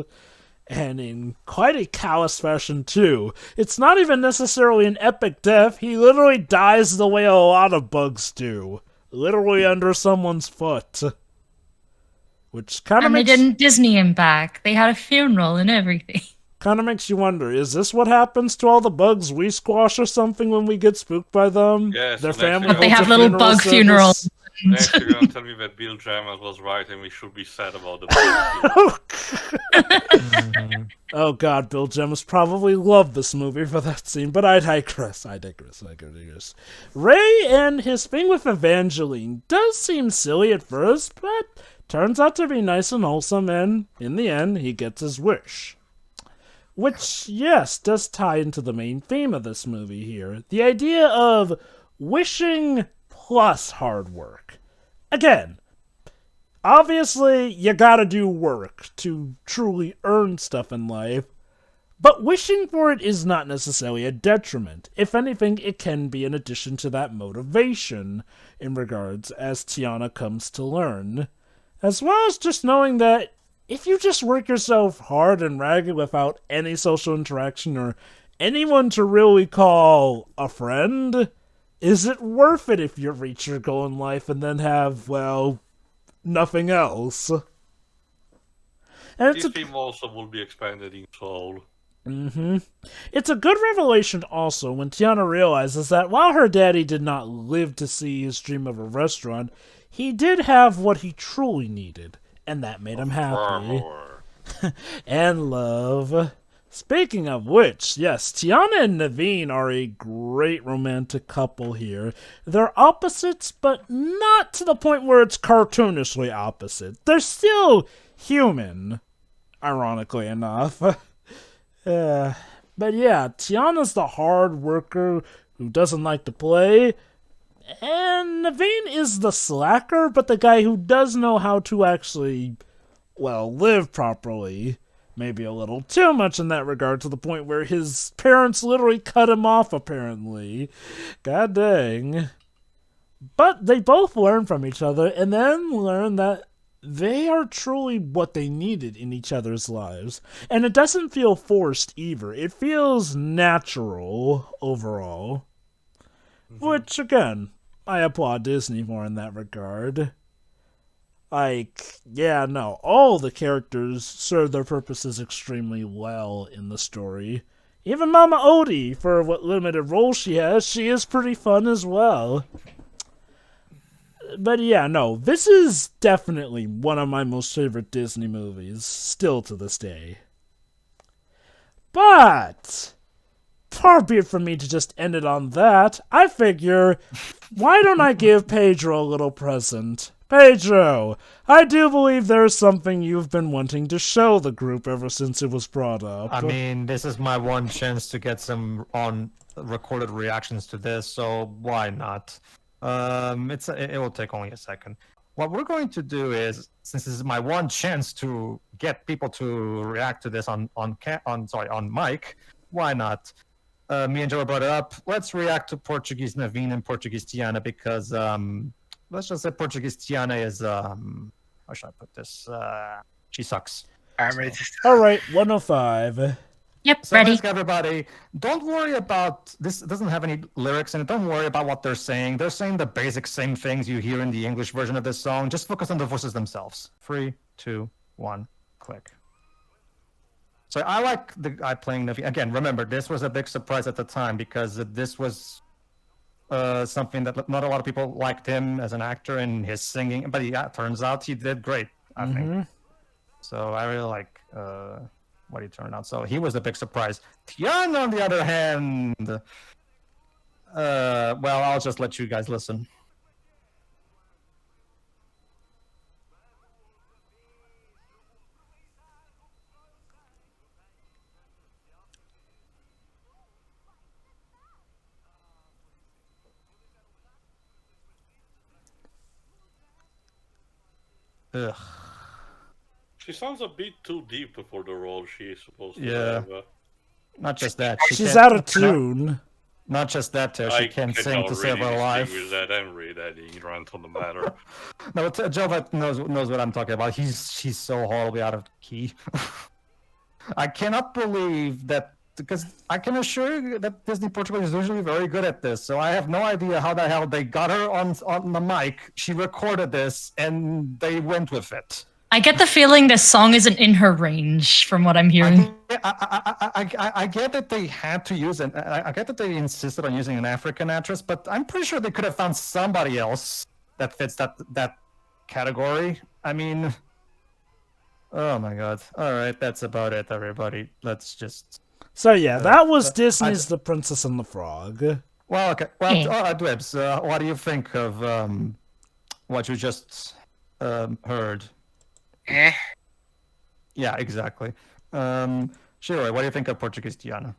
And in quite a callous fashion too. It's not even necessarily an epic death, he literally dies the way a lot of bugs do. Literally under someone's foot. Which kind of makes...
And they didn't Disney him back. They had a funeral and everything.
Kind of makes you wonder, is this what happens to all the bugs we squash or something when we get spooked by them?
Yes,
their
so
family
But they
holds
have
a
little
funeral
bug
service?
funerals.
Next, you're gonna tell me that Bill Jammers was right and we should be sad about the
Oh god, Bill Jammers probably loved this movie for that scene, but I digress. Ray and his thing with Evangeline does seem silly at first, but turns out to be nice and wholesome, and in the end, he gets his wish. Which, yes, does tie into the main theme of this movie here. The idea of wishing plus hard work. Again, obviously, you gotta do work to truly earn stuff in life, but wishing for it is not necessarily a detriment. If anything, it can be an addition to that motivation in regards as Tiana comes to learn. As well as just knowing that if you just work yourself hard and ragged without any social interaction or anyone to really call a friend, is it worth it if you reach your goal in life and then have, well, nothing else? And
This theme also will be expanded in Soul.
It's a good revelation also when Tiana realizes that while her daddy did not live to see his dream of a restaurant, he did have what he truly needed, and that made him happy. And love. Speaking of which, yes, Tiana and Naveen are a great romantic couple here. They're opposites, but not to the point where it's cartoonishly opposite. They're still human, ironically enough. But yeah, Tiana's the hard worker who doesn't like to play, and Naveen is the slacker, but the guy who does know how to actually, well, live properly. Maybe a little too much in that regard, to the point where his parents literally cut him off, apparently. God dang. But they both learn from each other, and then learn that they are truly what they needed in each other's lives. And it doesn't feel forced either. It feels natural overall. Which, again, I applaud Disney for in that regard. all the characters serve their purposes extremely well in the story. Even Mama Odie, for what limited role she has, she is pretty fun as well. But this is definitely one of my most favorite Disney movies, still to this day. But far be it from me to just end it on that. I figure, why don't I give Pedro a little present? Pedro, I do believe there's something you've been wanting to show the group ever since it was brought up.
I mean, this is my one chance to get some on-recorded reactions to this, so why not? It will take only a second. What we're going to do is, since this is my one chance to get people to react to this on mic, why not? Me and Joe brought it up. Let's react to Portuguese Naveen and Portuguese Tiana because let's just say Portuguese Tiana is how should I put this? She sucks.
All right, 105.
Yep,
So
ready.
ask everybody, don't worry about this. It doesn't have any lyrics in it. Don't worry about what they're saying. They're saying the basic same things you hear in the English version of this song. Just focus on the voices themselves. 3, 2, 1, click. So I like the guy playing Navi. Again, remember, this was a big surprise at the time because this was something that not a lot of people liked him as an actor and his singing. But yeah, turns out he did great, I think. So I really like what he turned out. So he was a big surprise. Tiana, on the other hand, well, I'll just let you guys listen. Ugh.
She sounds a bit too deep for the role she is supposed to
Yeah.
have.
Not just that.
She's
can't-
out of tune.
Not just that, too. She
I
can't sing
cannot
to save
really
her life.
distinguish that and read that ignorant on the matter.
No, Jova knows what I'm talking about. She's so horribly out of key. I cannot believe that, because I can assure you that Disney Portugal is usually very good at this. So I have no idea how the hell they got her on the mic. She recorded this and they went with it.
I get the feeling this song isn't in her range, from what I'm hearing.
I get that they had to use it. I get that they insisted on using an African actress, but I'm pretty sure they could have found somebody else that fits that category. I mean, oh my god. All right, that's about it, everybody. Let's just.
So yeah, that was Disney's The Princess and the Frog.
Well, okay. Well, Dwebs, what do you think of what you just heard? Yeah, exactly. Shiroi, what do you think of Portuguese Tiana?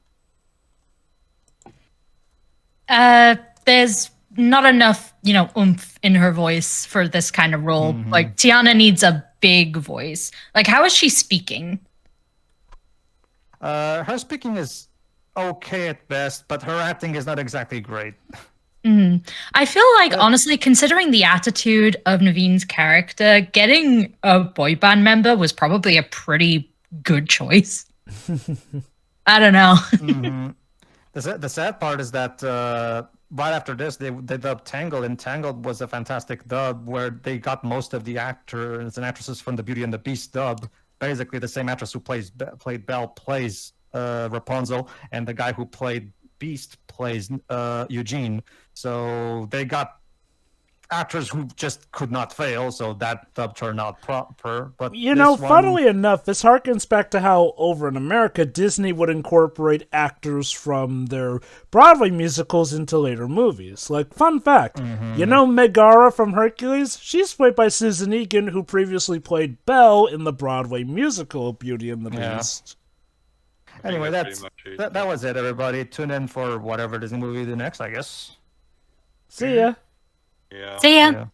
There's not enough, oomph in her voice for this kind of role. Like, Tiana needs a big voice. Like, how is she speaking?
Her speaking is okay at best, but her acting is not exactly great.
I feel like, honestly, considering the attitude of Naveen's character, getting a boy band member was probably a pretty good choice. I don't know.
The sad part is that right after this, they dubbed Tangled, and Tangled was a fantastic dub where they got most of the actors and actresses from the Beauty and the Beast dub. Basically, the same actress who played Belle plays Rapunzel, and the guy who played Beast plays Eugene. So they got actors who just could not fail, so that dub turned out proper. But
funnily enough, this harkens back to how over in America, Disney would incorporate actors from their Broadway musicals into later movies. Like, fun fact, Megara from Hercules? She's played by Susan Egan, who previously played Belle in the Broadway musical Beauty and the Beast.
Anyway, that was it, everybody. Tune in for whatever Disney movie the next, I guess.
See ya.
Yeah.
See ya.
Yeah.